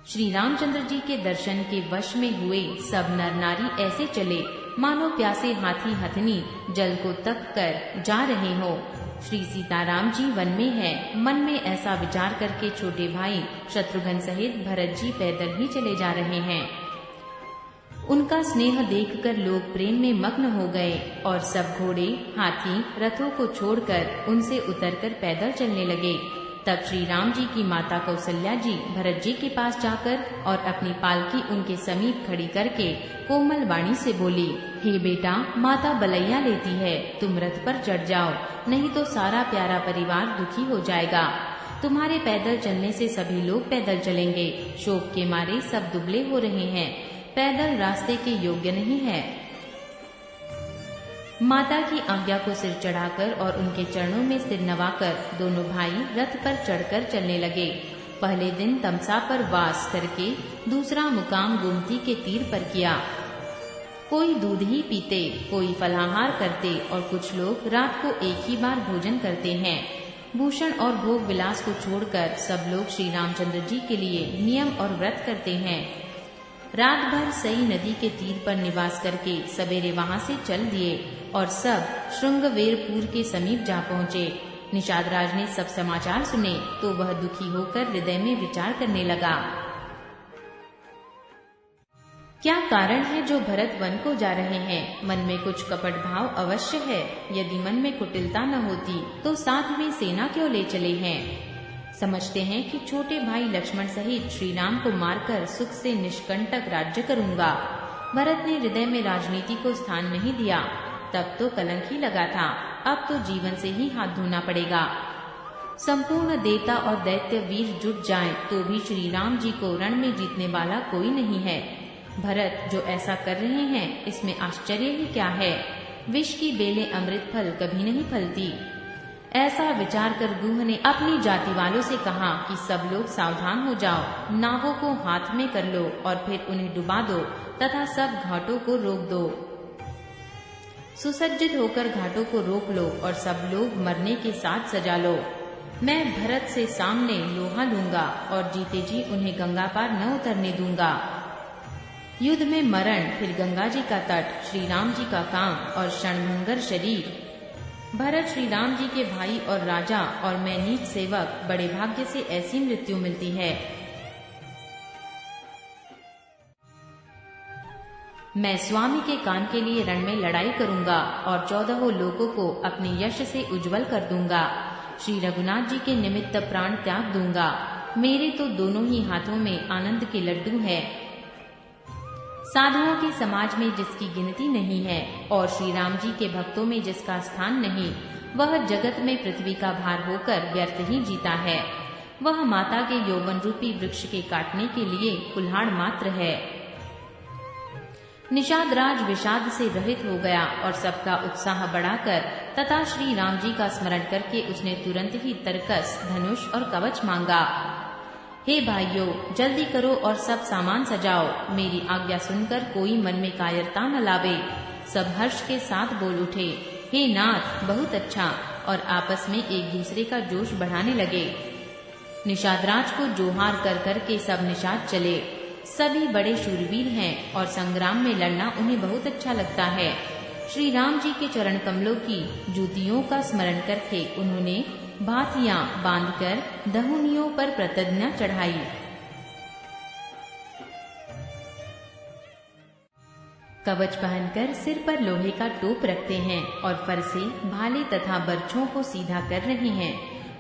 श्री रामचंद्र जी के दर्शन के वश में हुए सब नर नारी ऐसे चले मानो प्यासे हाथी हथनी जल को तक कर जा रहे हो। श्री सीताराम जी वन में हैं। मन में ऐसा विचार करके छोटे भाई शत्रुघ्न सहित भरत जी पैदल ही चले जा रहे हैं। उनका स्नेह देखकर लोग प्रेम में मग्न हो गए और सब घोड़े हाथी रथों को छोड़कर उनसे उतरकर पैदल चलने लगे। तब श्री राम जी की माता कौसल्या जी भरत जी के पास जाकर और अपनी पालकी उनके समीप खड़ी करके कोमल वाणी से बोली, हे बेटा, माता बलैया लेती है, तुम रथ पर चढ़ जाओ, नहीं तो सारा प्यारा परिवार दुखी हो जाएगा। तुम्हारे पैदल चलने से सभी लोग पैदल चलेंगे। शोक के मारे सब दुबले हो रहे हैं, पैदल रास्ते के योग्य नहीं है। माता की आज्ञा को सिर चढ़ाकर और उनके चरणों में सिर नवाकर दोनों भाई रथ पर चढ़कर चलने लगे। पहले दिन तमसा पर वास करके दूसरा मुकाम गोमती के तीर पर किया। कोई दूध ही पीते, कोई फलाहार करते और कुछ लोग रात को एक ही बार भोजन करते हैं। भूषण और भोग विलास को छोड़कर सब लोग श्री रामचंद्र जी के लिए नियम और व्रत करते हैं। रात भर सई नदी के तीर पर निवास करके सवेरे वहां से चल दिए और सब श्रृंगवेरपुर के समीप जा पहुँचे। निषाद राज ने सब समाचार सुने तो वह दुखी होकर हृदय में विचार करने लगा, क्या कारण है जो भरत वन को जा रहे हैं? मन में कुछ कपट भाव अवश्य है। यदि मन में कुटिलता न होती तो साथ में सेना क्यों ले चले हैं? समझते हैं कि छोटे भाई लक्ष्मण सहित श्री राम को मारकर सुख से निष्कंटक राज्य करूंगा। भरत ने हृदय में राजनीति को स्थान नहीं दिया, तब तो कलंक ही लगा था, अब तो जीवन से ही हाथ धोना पड़ेगा। संपूर्ण देवता और दैत्य वीर जुट जाएं तो भी श्री राम जी को रण में जीतने वाला कोई नहीं है। भरत जो ऐसा कर रहे हैं इसमें आश्चर्य ही क्या है? विष की बेलें अमृत फल कभी नहीं फलती। ऐसा विचार कर गुह ने अपनी जाति वालों से कहा कि सब लोग सावधान हो जाओ, नावों को हाथ में कर लो और फिर उन्हें डुबा दो तथा सब घाटों को रोक दो। सुसज्जित होकर घाटों को रोक लो और सब लोग मरने के साथ सजा लो। मैं भरत से सामने लोहा लूंगा और जीते जी उन्हें गंगा पार न उतरने दूंगा। युद्ध में मरण, फिर गंगा जी का तट, श्री राम जी का काम और क्षणभंगर शरीर। भरत श्री राम जी के भाई और राजा और मैं नीच सेवक, बड़े भाग्य से ऐसी मृत्यु मिलती है। मैं स्वामी के काम के लिए रण में लड़ाई करूंगा और 14 लोगों को अपने यश से उज्जवल कर दूंगा। श्री रघुनाथ जी के निमित्त प्राण त्याग दूंगा। मेरे तो दोनों ही हाथों में आनंद के लड्डू है। साधुओं के समाज में जिसकी गिनती नहीं है और श्री राम जी के भक्तों में जिसका स्थान नहीं, वह जगत में पृथ्वी का भार होकर व्यर्थ ही जीता है। वह माता के यौवन रूपी वृक्ष के काटने के लिए कुल्हाड़ मात्र है। निषाद राज विषाद से रहित हो गया और सबका उत्साह बढ़ाकर तथा श्री राम जी का स्मरण करके उसने तुरंत ही तरकस, धनुष और कवच मांगा। हे भाइयों, जल्दी करो और सब सामान सजाओ। मेरी आज्ञा सुनकर कोई मन में कायरता न लावे। सब हर्ष के साथ बोल उठे, हे नाथ, बहुत अच्छा, और आपस में एक दूसरे का जोश बढ़ाने लगे। निषादराज को जोहार कर कर के सब निषाद चले। सभी बड़े शूरवीर हैं और संग्राम में लड़ना उन्हें बहुत अच्छा लगता है। श्री राम जी के चरण कमलों की जूतियों का स्मरण करके उन्होंने भातियां बांधकर दहुनियों पर प्रतिज्ञा चढ़ाई। कवच पहनकर सिर पर लोहे का टोप रखते हैं और फरसे, भाले तथा बर्छों को सीधा कर रहे हैं।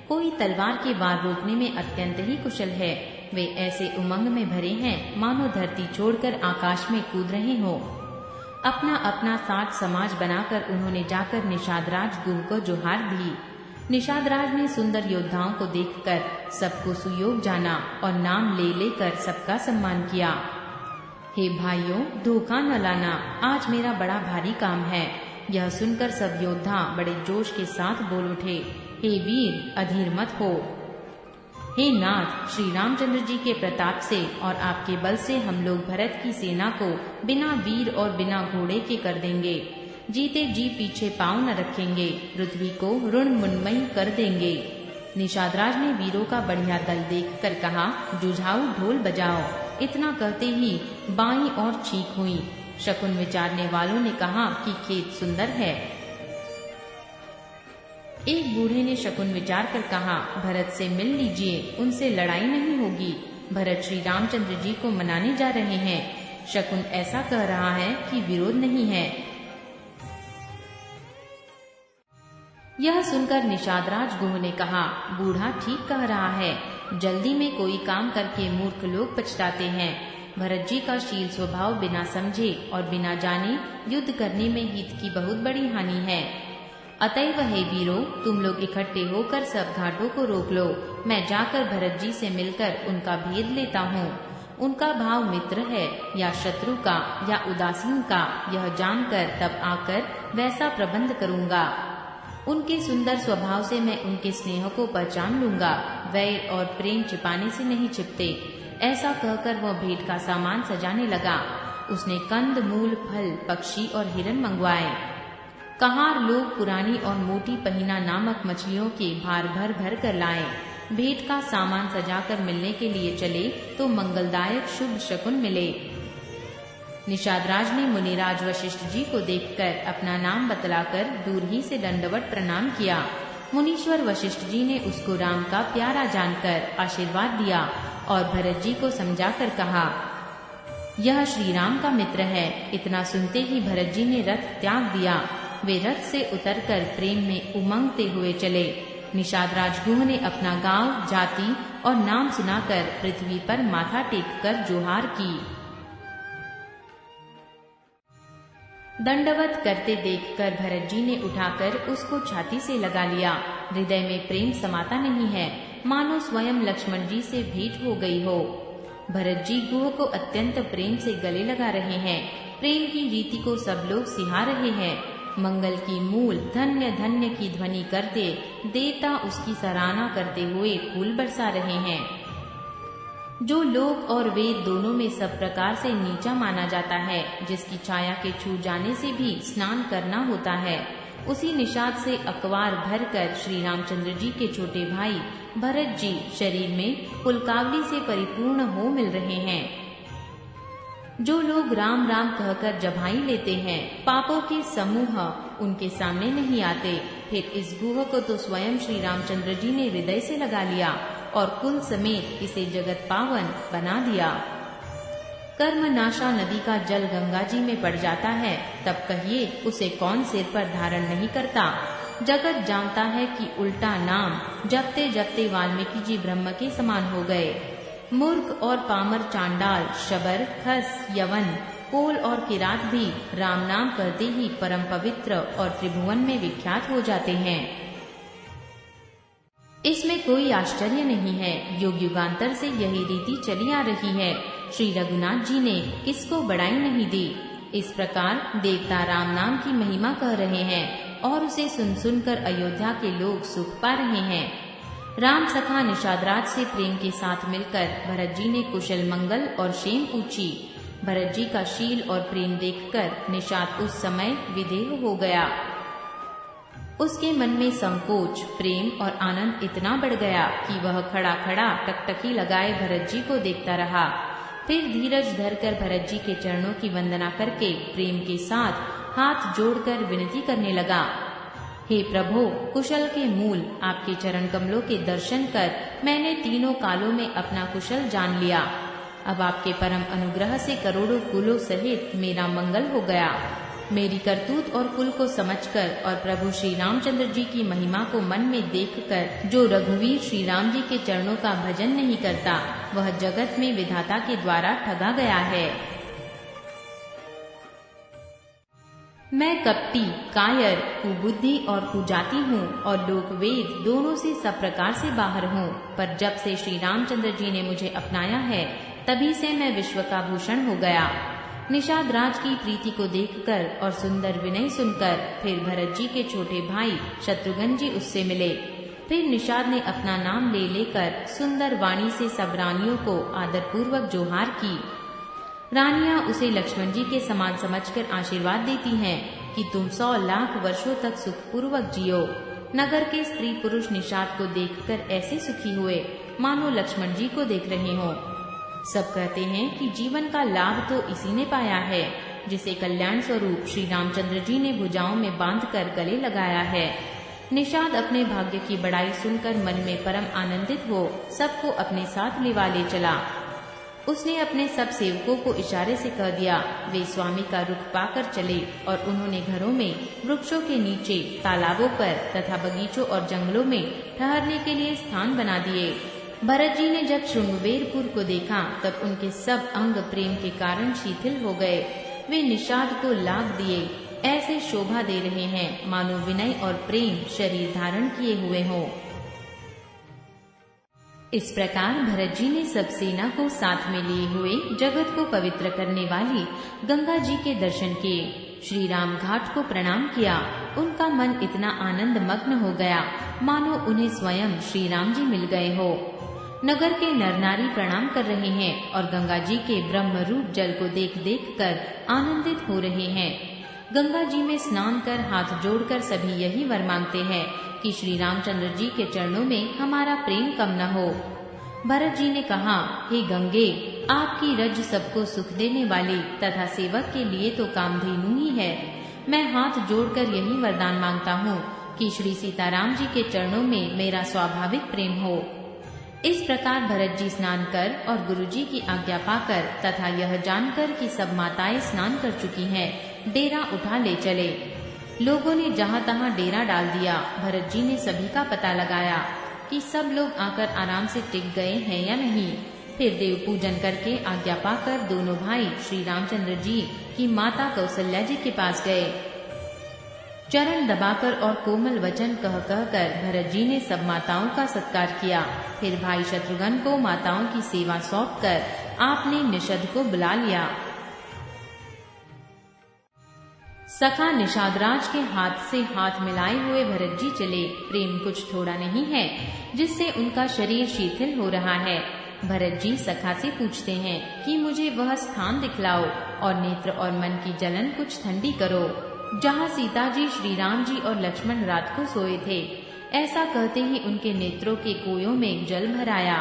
कोई तलवार के वार रोकने में अत्यंत ही कुशल है। वे ऐसे उमंग में भरे हैं मानो धरती छोड़कर आकाश में कूद रहे हों। अपना अपना साथ समाज बनाकर उन्होंने जाकर निषादराज गुह को जोहार दी। निषादराज ने सुंदर योद्धाओं को देखकर सबको सुयोग जाना और नाम ले लेकर सबका सम्मान किया। हे भाइयों, धोखा न लाना, आज मेरा बड़ा भारी काम है। यह सुनकर सब योद्धा बड़े जोश के साथ बोल उठे, हे वीर, अधीर मत हो। हे नाथ, श्री रामचंद्र जी के प्रताप से और आपके बल से हम लोग भरत की सेना को बिना वीर और बिना घोड़े के कर देंगे। जीते जी पीछे पांव न रखेंगे, पृथ्वी को ऋण मुन्मयी कर देंगे। निषादराज ने वीरों का बढ़िया दल देखकर कहा, जुझाऊ ढोल बजाओ। इतना कहते ही बाईं ओर चीख हुई। शकुन विचारने वालों ने कहा कि खेत सुंदर है। एक बूढ़े ने शकुन विचार कर कहा, भरत से मिल लीजिए, उनसे लड़ाई नहीं होगी। भरत श्री रामचंद्र जी को मनाने जा रहे हैं। शकुन ऐसा कह रहा है कि विरोध नहीं है। यह सुनकर निषादराज गुह ने कहा, बूढ़ा ठीक कह रहा है। जल्दी में कोई काम करके मूर्ख लोग पछताते हैं। भरत जी का शील स्वभाव बिना समझे और बिना जाने युद्ध करने में हित की बहुत बड़ी हानि है। अतएव हे वीरों, तुम लोग इकट्ठे होकर सब घाटों को रोक लो। मैं जाकर भरत जी से मिलकर उनका भेद लेता हूँ। उनका भाव मित्र है या शत्रु का या उदासीन का, यह जानकर तब आकर वैसा प्रबंध करूँगा। उनके सुंदर स्वभाव से मैं उनके स्नेह को पहचान लूंगा। वैर और प्रेम छिपाने से नहीं छिपते। ऐसा कहकर वह भेंट का सामान सजाने लगा। उसने कंद, मूल, फल, पक्षी और हिरन मंगवाए। कहार लोग पुरानी और मोटी पहिना नामक मछलियों के भार भर भर कर लाए। भेंट का सामान सजाकर मिलने के लिए चले तो मंगलदायक शुभ शकुन मिले। निषादराज ने मुनिराज वशिष्ठ जी को देखकर अपना नाम बतलाकर दूर ही से दंडवत प्रणाम किया। मुनीश्वर वशिष्ठ जी ने उसको राम का प्यारा जानकर आशीर्वाद दिया और भरत जी को समझाकर कहा, यह श्री राम का मित्र है। इतना सुनते ही भरत जी ने रथ त्याग दिया। वे रथ से उतरकर प्रेम में उमंगते हुए चले। निषादराज गुह ने अपना गांव, जाति और नाम सुनाकर पृथ्वी पर माथा टेककर जोहार की। दंडवत करते देखकर भरत जी ने उठाकर उसको छाती से लगा लिया। हृदय में प्रेम समाता नहीं है, मानो स्वयं लक्ष्मण जी से भेंट हो गई हो। भरत जी गुह को अत्यंत प्रेम से गले लगा रहे हैं। प्रेम की रीति को सब लोग सिहा रहे हैं। मंगल की मूल धन्य धन्य की ध्वनि करते देवता उसकी सराहना करते हुए फूल बरसा रहे हैं। जो लोक और वेद दोनों में सब प्रकार से नीचा माना जाता है, जिसकी छाया के छू जाने से भी स्नान करना होता है, उसी निषाद से अकवार भरकर श्री रामचंद्र जी के छोटे भाई भरत जी शरीर में पुलकावली से परिपूर्ण हो मिल रहे हैं। जो लोग राम राम कहकर जभाई लेते हैं, पापों के समूह उनके सामने नहीं आते। फिर इस गुह को तो स्वयं श्री रामचंद्र जी ने हृदय से लगा लिया और कुल समेत इसे जगत पावन बना दिया। कर्मनाशा नदी का जल गंगा जी में पड़ जाता है, तब कहिए उसे कौन सिर पर धारण नहीं करता। जगत जानता है कि उल्टा नाम जपते जपते वाल्मीकि जी ब्रह्म के समान हो गए। मूर्ख और पामर चांडाल, शबर, खस, यवन, कोल और किरात भी राम नाम कहते ही परम पवित्र और त्रिभुवन में विख्यात हो जाते हैं। इसमें कोई आश्चर्य नहीं है। युग युगांतर से यही रीति चली आ रही है। श्री रघुनाथ जी ने किसको बड़ाई नहीं दी। इस प्रकार देवता राम नाम की महिमा कह रहे हैं और उसे सुन सुनकर अयोध्या के लोग सुख पा रहे हैं। राम सखा निषादराज से प्रेम के साथ मिलकर भरत जी ने कुशल मंगल और क्षेम पूछी। भरत जी का शील और प्रेम देखकर निषाद उस समय विदेह हो गया। उसके मन में संकोच, प्रेम और आनंद इतना बढ़ गया कि वह खड़ा खड़ा टकटकी लगाए भरत जी को देखता रहा। फिर धीरज धरकर भरत जी के चरणों की वंदना करके प्रेम के साथ हाथ जोड़कर विनती करने लगा, हे प्रभु, कुशल के मूल आपके चरण कमलों के दर्शन कर मैंने तीनों कालों में अपना कुशल जान लिया। अब आपके परम अनुग्रह से करोड़ों कुलों सहित मेरा मंगल हो गया। मेरी करतूत और कुल को समझकर और प्रभु श्री रामचंद्र जी की महिमा को मन में देखकर जो रघुवीर श्री राम जी के चरणों का भजन नहीं करता, वह जगत में विधाता के द्वारा ठगा गया है। मैं कपटी, कायर, कुबुद्धि और कुजाति हूँ और लोक वेद दोनों से सब प्रकार से बाहर हूँ। पर जब से श्री रामचंद्र जी ने मुझे अपनाया है, तभी से मैं विश्व का भूषण हो गया। निषाद राज की प्रीति को देखकर और सुंदर विनय सुनकर फिर भरत जी के छोटे भाई शत्रुघ्न जी उससे मिले। फिर निषाद ने अपना नाम ले लेकर सुंदर वाणी से सब रानियों को आदरपूर्वक जोहार की। रानियां उसे लक्ष्मण जी के समान समझकर आशीर्वाद देती हैं कि तुम 100 लाख वर्षों तक सुखपूर्वक जियो। नगर के स्त्री पुरुष निषाद को देखकर ऐसे सुखी हुए मानो लक्ष्मण जी को देख रहे हों। सब कहते हैं कि जीवन का लाभ तो इसी ने पाया है जिसे कल्याण स्वरूप श्री रामचंद्र जी ने भुजाओं में बांधकर गले लगाया है। निषाद अपने भाग्य की बड़ाई सुनकर मन में परम आनंदित हो सबको अपने साथ लिवा ले चला। उसने अपने सब सेवकों को इशारे से कह दिया वे स्वामी का रुख पाकर चले और उन्होंने घरों में, वृक्षों के नीचे, तालाबों पर तथा बगीचों और जंगलों में ठहरने के लिए स्थान बना दिए। भरत जी ने जब शृंगवेरपुर को देखा तब उनके सब अंग प्रेम के कारण शिथिल हो गए। वे निषाद को लाग दिए ऐसे शोभा दे रहे हैं मानो विनय और प्रेम शरीर धारण किए हुए हों। इस प्रकार भरत जी ने सब सेना को साथ में लिए हुए जगत को पवित्र करने वाली गंगा जी के दर्शन किए। श्री राम घाट को प्रणाम किया। उनका मन इतना आनंद मग्न हो गया मानो उन्हें स्वयं श्री राम जी मिल गए हो। नगर के नर नारी प्रणाम कर रहे हैं और गंगा जी के ब्रह्म रूप जल को देख देख कर आनंदित हो रहे हैं। गंगा जी में स्नान कर हाथ जोड़कर सभी यही वर मांगते हैं कि श्री रामचंद्र जी के चरणों में हमारा प्रेम कम न हो। भरत जी ने कहा, हे गंगे, आपकी रज सबको सुख देने वाली तथा सेवक के लिए तो कामधेनु ही है। मैं हाथ जोड़कर यही वरदान मांगता हूँ कि श्री सीताराम जी के चरणों में मेरा स्वाभाविक प्रेम हो। इस प्रकार भरत जी स्नान कर और गुरु जी की आज्ञा पाकर तथा यह जानकर कि सब माताएं स्नान कर चुकी हैं, डेरा उठा ले चले। लोगों ने जहाँ तहाँ डेरा डाल दिया। भरत जी ने सभी का पता लगाया कि सब लोग आकर आराम से टिक गए हैं या नहीं। फिर देव पूजन करके आज्ञा पाकर दोनों भाई श्री रामचंद्र जी की माता कौशल्या जी के पास गए। चरण दबाकर और कोमल वचन कह कर भरत जी ने सब माताओं का सत्कार किया। फिर भाई शत्रुघ्न को माताओं की सेवा सौंपकर आपने निषद को बुला लिया। सखा निषादराज के हाथ से हाथ मिलाए हुए भरत जी चले। प्रेम कुछ थोड़ा नहीं है जिससे उनका शरीर शिथिल हो रहा है। भरत जी सखा से पूछते हैं कि मुझे वह स्थान दिखलाओ और नेत्र और मन की जलन कुछ ठंडी करो जहाँ सीता जी, श्री राम जी और लक्ष्मण रात को सोए थे। ऐसा कहते ही उनके नेत्रों के कोयों में जल भर आया।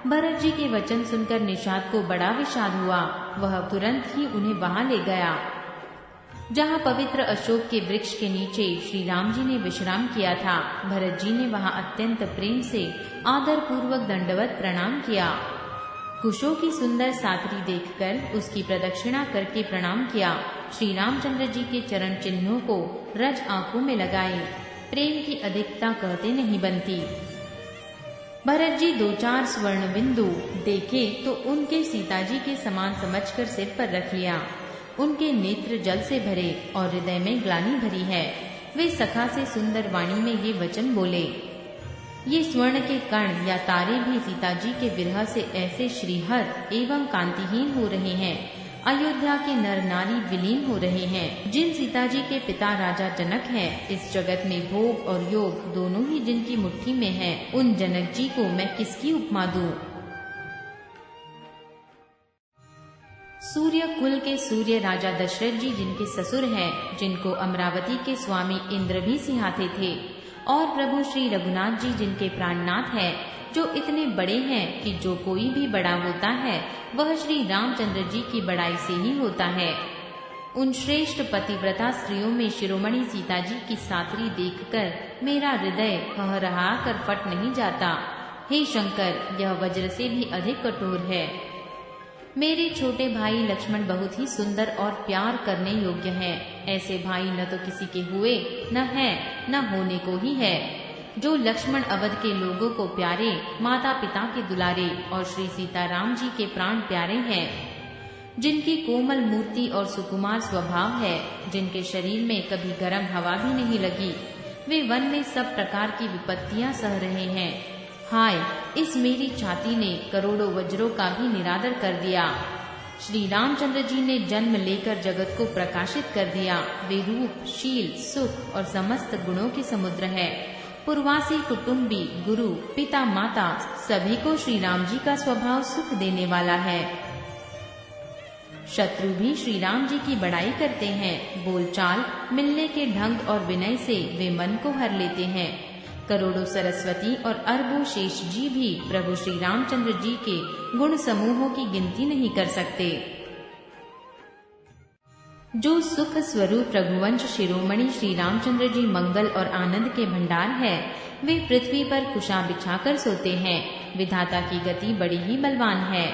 भरत जी के वचन सुनकर निषाद को बड़ा विषाद हुआ। वह तुरंत ही उन्हें वहां ले गया जहाँ पवित्र अशोक के वृक्ष के नीचे श्री राम जी ने विश्राम किया था। भरत जी ने वहां अत्यंत प्रेम से आदर पूर्वक दंडवत प्रणाम किया। कुशों की सुंदर साथरी देखकर उसकी प्रदक्षिणा करके प्रणाम किया। श्री रामचंद्र जी के चरण चिन्हों को रज आंखों में लगाए। प्रेम की अधिकता कहते नहीं बनती। भरत जी 2-4 स्वर्ण बिंदु देखे तो उनके सीता जी के समान समझकर सिर पर रख लिया। उनके नेत्र जल से भरे और हृदय में ग्लानि भरी है। वे सखा से सुंदर वाणी में ये वचन बोले, ये स्वर्ण के कण या तारे भी सीता जी के विरह से ऐसे श्रीहत एवं कांतिहीन हो रहे हैं। अयोध्या के नर नारी विलीन हो रहे हैं। जिन सीता जी के पिता राजा जनक हैं, इस जगत में भोग और योग दोनों ही जिनकी मुट्ठी में है, उन जनक जी को मैं किसकी उपमा दूं? सूर्य कुल के सूर्य राजा दशरथ जी जिनके ससुर हैं, जिनको अमरावती के स्वामी इंद्र भी सिहाते थे, और प्रभु श्री रघुनाथ जी जिनके प्राणनाथ हैं, जो इतने बड़े हैं कि जो कोई भी बड़ा होता है वह श्री रामचंद्र जी की बड़ाई से ही होता है। उन श्रेष्ठ पतिव्रता स्त्रियों में शिरोमणि सीता जी की साथरी देखकर मेरा हृदय हहरहा कर फट नहीं जाता। हे शंकर, यह वज्र से भी अधिक कठोर है। मेरे छोटे भाई लक्ष्मण बहुत ही सुंदर और प्यार करने योग्य हैं। ऐसे भाई न तो किसी के हुए, न है, न होने को ही है। जो लक्ष्मण अवध के लोगों को प्यारे, माता पिता के दुलारे और श्री सीताराम जी के प्राण प्यारे हैं, जिनकी कोमल मूर्ति और सुकुमार स्वभाव है, जिनके शरीर में कभी गर्म हवा भी नहीं लगी, वे वन में सब प्रकार की विपत्तियां सह रहे हैं। हाय, इस मेरी छाती ने करोड़ों वज्रों का भी निरादर कर दिया। श्री रामचंद्र जी ने जन्म लेकर जगत को प्रकाशित कर दिया। वे रूप, शील, सुख और समस्त गुणों के समुद्र है। पूर्वासी, कुटुंबी, गुरु, पिता, माता सभी को श्री राम जी का स्वभाव सुख देने वाला है। शत्रु भी श्री राम जी की बड़ाई करते हैं। बोलचाल, मिलने के ढंग और विनय से वे मन को हर लेते हैं। करोड़ों सरस्वती और अरबों शेष जी भी प्रभु श्री रामचंद्र जी के गुण समूहों की गिनती नहीं कर सकते। जो सुख स्वरूप रघुवंश शिरोमणि श्री रामचंद्र जी मंगल और आनंद के भंडार है, वे पृथ्वी पर कुशा बिछाकर सोते हैं। विधाता की गति बड़ी ही बलवान है।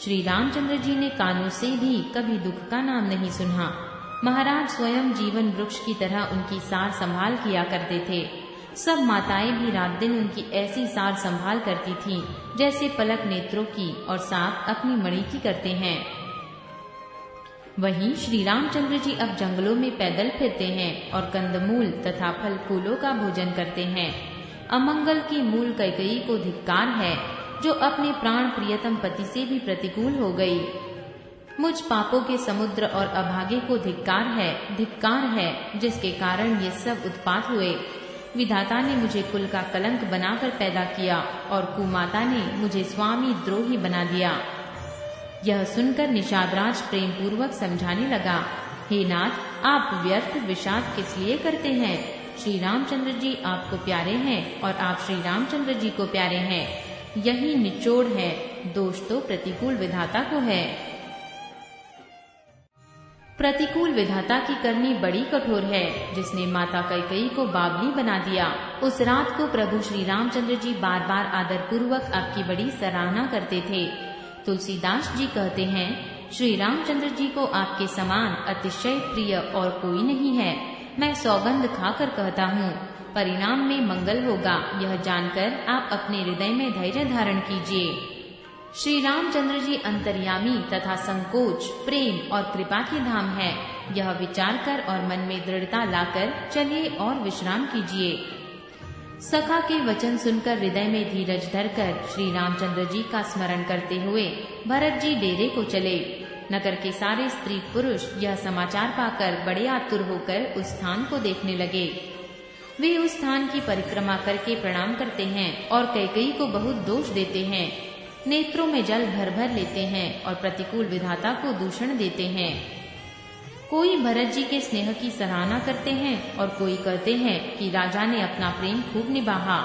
श्री रामचंद्र जी ने कानों से भी कभी दुख का नाम नहीं सुना। महाराज स्वयं जीवन वृक्ष की तरह उनकी सार संभाल किया करते थे। सब माताएं भी रात दिन उनकी ऐसी सार संभाल करती थीं, जैसे पलक नेत्रों की और सांप अपनी मणि की करते हैं। वहीं श्री रामचंद्र जी अब जंगलों में पैदल फिरते हैं और कंदमूल तथा फल फूलों का भोजन करते हैं। अमंगल की मूल कैकेयी को धिक्कार है, जो अपने प्राण प्रियतम पति से भी प्रतिकूल हो गई। मुझ पापों के समुद्र और अभागे को धिक्कार है, जिसके कारण ये सब उत्पात हुए। विधाता ने मुझे कुल का कलंक बनाकर पैदा किया और कुमाता ने मुझे स्वामी द्रोही बना दिया। यह सुनकर निषादराज प्रेम पूर्वक समझाने लगा, हे नाथ, आप व्यर्थ विषाद किस लिए करते हैं? श्री रामचंद्र जी आपको प्यारे हैं और आप श्री रामचंद्र जी को प्यारे हैं। यही निचोड़ है। दोष तो प्रतिकूल विधाता को है। प्रतिकूल विधाता की करनी बड़ी कठोर है, जिसने माता कैकेयी को बावली बना दिया। उस रात को प्रभु श्री रामचंद्र जी बार बार आदर पूर्वक आपकी बड़ी सराहना करते थे। तुलसीदास जी कहते हैं, श्री रामचंद्र जी को आपके समान अतिशय प्रिय और कोई नहीं है। मैं सौगंध खाकर कहता हूँ, परिणाम में मंगल होगा। यह जानकर आप अपने हृदय में धैर्य धारण कीजिए। श्री रामचंद्र जी अंतर्यामी तथा संकोच, प्रेम और कृपा के धाम है। यह विचार कर और मन में दृढ़ता लाकर चलिए और विश्राम कीजिए। सखा के वचन सुनकर हृदय में धीरज धरकर श्री रामचंद्र जी का स्मरण करते हुए भरत जी डेरे को चले। नगर के सारे स्त्री पुरुष यह समाचार पाकर बड़े आतुर होकर उस स्थान को देखने लगे। वे उस स्थान की परिक्रमा करके प्रणाम करते हैं और कैकेयी को बहुत दोष देते हैं। नेत्रों में जल भर भर लेते हैं और प्रतिकूल विधाता को दूषण देते हैं। कोई भरत जी के स्नेह की सराहना करते हैं और कोई कहते हैं कि राजा ने अपना प्रेम खूब निभाया।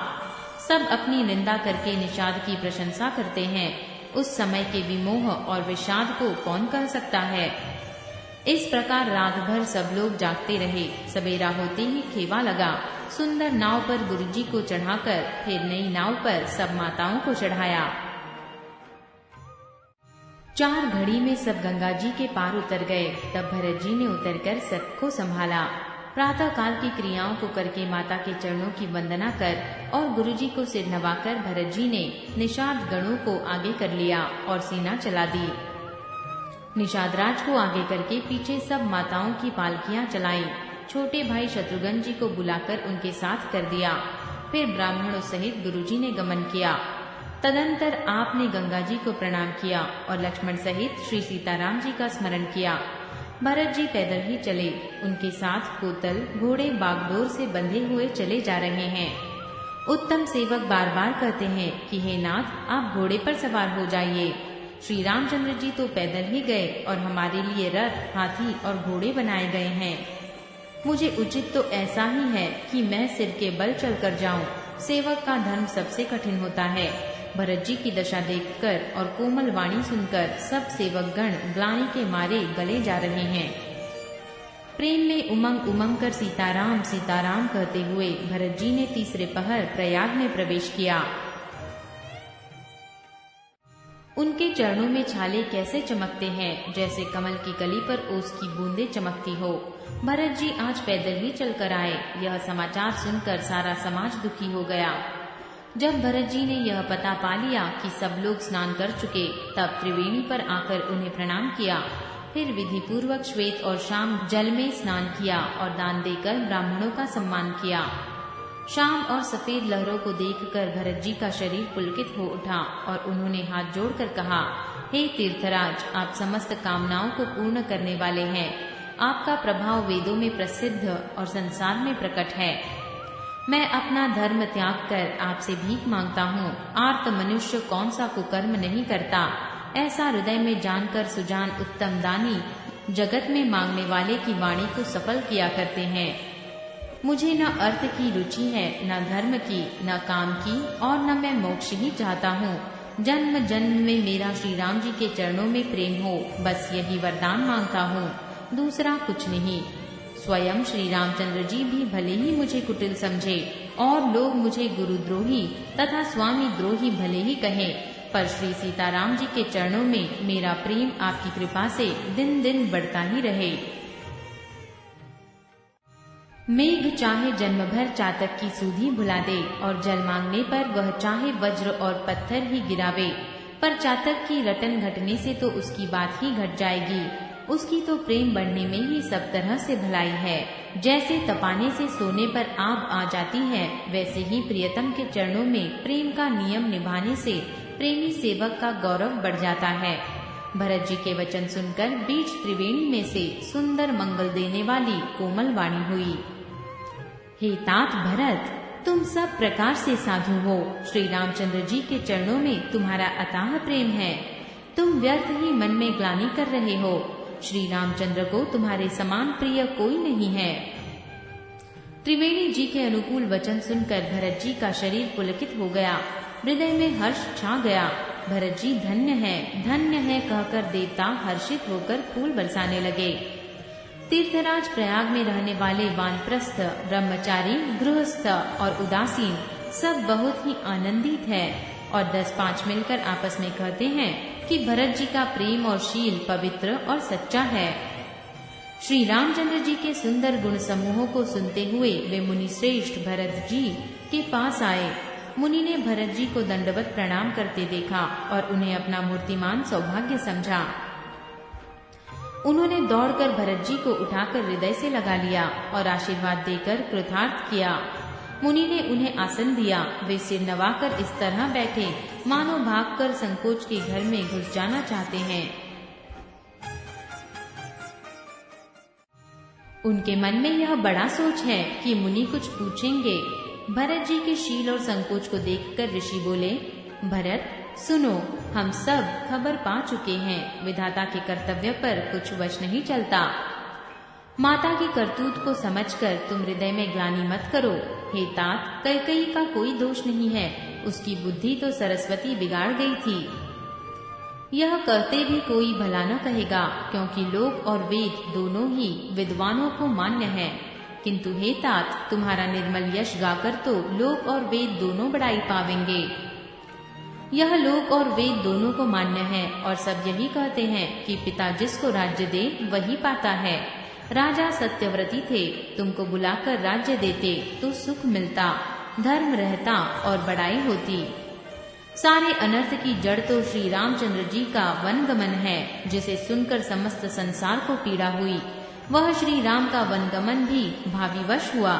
सब अपनी निंदा करके निषाद की प्रशंसा करते हैं। उस समय के विमोह और विषाद को कौन कह सकता है। इस प्रकार रात भर सब लोग जागते रहे। सवेरा होते ही खेवा लगा। सुंदर नाव पर गुरुजी को चढ़ाकर फिर नई नाव पर सब माताओं को चढ़ाया। 4 घड़ी में सब गंगा जी के पार उतर गए। तब भरत जी ने उतरकर सबको संभाला। प्रातः काल की क्रियाओं को करके माता के चरणों की वंदना कर और गुरुजी को सिर नवाकर भरत जी ने निषाद गणों को आगे कर लिया और सेना चला दी। निषादराज को आगे करके पीछे सब माताओं की पालकियां चलाई। छोटे भाई शत्रुघ्न जी को बुलाकर उनके साथ कर दिया। फिर ब्राह्मणों सहित गुरुजी ने गमन किया। तदंतर आपने गंगा जी को प्रणाम किया और लक्ष्मण सहित श्री सीताराम जी का स्मरण किया। भरत जी पैदल ही चले। उनके साथ कोतल घोड़े बागडोर से बंधे हुए चले जा रहे हैं। उत्तम सेवक बार बार कहते हैं कि हे नाथ, आप घोड़े पर सवार हो जाइए। श्री रामचंद्र जी तो पैदल ही गए और हमारे लिए रथ, हाथी और घोड़े बनाए गए हैं। मुझे उचित तो ऐसा ही है कि मैं सिर के बल चलकर जाऊं। सेवक का धर्म सबसे कठिन होता है। भरत जी की दशा देखकर और कोमल वाणी सुनकर सब सेवकगण ग्लानि के मारे गले जा रहे हैं। प्रेम में उमंग उमंग कर सीताराम सीताराम कहते हुए भरत जी ने तीसरे पहर प्रयाग में प्रवेश किया। उनके चरणों में छाले कैसे चमकते हैं, जैसे कमल की कली पर ओस की बूंदें चमकती हो। भरत जी आज पैदल ही चलकर आए। यह समाचार सुनकर सारा समाज दुखी हो गया। जब भरत जी ने यह पता पा लिया कि सब लोग स्नान कर चुके, तब त्रिवेणी पर आकर उन्हें प्रणाम किया। फिर विधि पूर्वक श्वेत और शाम जल में स्नान किया और दान देकर ब्राह्मणों का सम्मान किया। शाम और सफेद लहरों को देखकर भरत जी का शरीर पुलकित हो उठा और उन्होंने हाथ जोड़कर कहा, हे तीर्थराज, आप समस्त कामनाओं को पूर्ण करने वाले हैं। आपका प्रभाव वेदों में प्रसिद्ध और संसार में प्रकट है। मैं अपना धर्म त्याग कर आपसे भीख मांगता हूँ। आर्त मनुष्य कौन सा कुकर्म नहीं करता। ऐसा हृदय में जानकर सुजान उत्तम दानी जगत में मांगने वाले की वाणी को सफल किया करते हैं। मुझे न अर्थ की रुचि है, न धर्म की, न काम की, और न मैं मोक्ष ही चाहता हूँ। जन्म जन्म में मेरा श्री राम जी के चरणों में प्रेम हो, बस यही वरदान मांगता हूँ, दूसरा कुछ नहीं। स्वयं श्री रामचंद्र जी भी भले ही मुझे कुटिल समझे और लोग मुझे गुरुद्रोही तथा स्वामी द्रोही भले ही कहें, पर श्री सीताराम जी के चरणों में मेरा प्रेम आपकी कृपा से दिन दिन बढ़ता ही रहे। मेघ चाहे जन्म भर चातक की सूधी भुला दे, और जल मांगने पर वह चाहे वज्र और पत्थर ही गिरावे, पर चातक की रटन घटने से तो उसकी बात ही घट जाएगी। उसकी तो प्रेम बढ़ने में ही सब तरह से भलाई है। जैसे तपाने से सोने पर आग आ जाती है, वैसे ही प्रियतम के चरणों में प्रेम का नियम निभाने से प्रेमी सेवक का गौरव बढ़ जाता है। भरत जी के वचन सुनकर बीच त्रिवेणी में से सुंदर मंगल देने वाली कोमल वाणी हुई। हे तात भरत, तुम सब प्रकार से साधु हो। श्री रामचंद्र जी के चरणों में तुम्हारा अथाह प्रेम है। तुम व्यर्थ ही मन में ग्लानि कर रहे हो। श्री रामचंद्र को तुम्हारे समान प्रिय कोई नहीं है। त्रिवेणी जी के अनुकूल वचन सुनकर भरत जी का शरीर पुलकित हो गया, हृदय में हर्ष छा गया। भरत जी धन्य है कहकर देवता हर्षित होकर फूल बरसाने लगे। तीर्थराज प्रयाग में रहने वाले वानप्रस्थ, ब्रह्मचारी, गृहस्थ और उदासीन सब बहुत ही आनंदित है और 10-5 मिलकर आपस में कहते हैं कि भरत जी का प्रेम और शील पवित्र और सच्चा है। श्री रामचंद्र जी के सुंदर गुण समूहों को सुनते हुए वे मुनि श्रेष्ठ भरत जी के पास आए। मुनि ने भरत जी को दंडवत प्रणाम करते देखा और उन्हें अपना मूर्तिमान सौभाग्य समझा। उन्होंने दौड़कर भरत जी को उठाकर हृदय से लगा लिया और आशीर्वाद देकर कृतार्थ किया। मुनि ने उन्हें आसन दिया। वे सिर नवाकर इस तरह बैठे मानो भागकर संकोच के घर में घुस जाना चाहते हैं। उनके मन में यह बड़ा सोच है कि मुनि कुछ पूछेंगे। भरत जी के शील और संकोच को देखकर ऋषि बोले, भरत सुनो, हम सब खबर पा चुके हैं। विधाता के कर्तव्य पर कुछ वश नहीं चलता। माता की करतूत को समझकर तुम हृदय में ग्लानि मत करो। हे तात, कैकेयी का कोई दोष नहीं है। उसकी बुद्धि तो सरस्वती बिगाड़ गई थी। यह कहते भी कोई भला न कहेगा, क्योंकि लोक और वेद दोनों ही विद्वानों को मान्य है। किंतु हे तात, तुम्हारा निर्मल यश गाकर तो लोक और वेद दोनों बड़ाई पावेंगे। यह लोक और वेद दोनों को मान्य है और सब यही कहते हैं कि पिता जिसको राज्य दे वही पाता है। राजा सत्यव्रती थे, तुमको बुलाकर राज्य देते तो सुख मिलता, धर्म रहता और बड़ाई होती। सारे अनर्थ की जड़ तो श्री रामचंद्र जी का वनगमन है, जिसे सुनकर समस्त संसार को पीड़ा हुई। वह श्री राम का वनगमन भी भाविवश हुआ।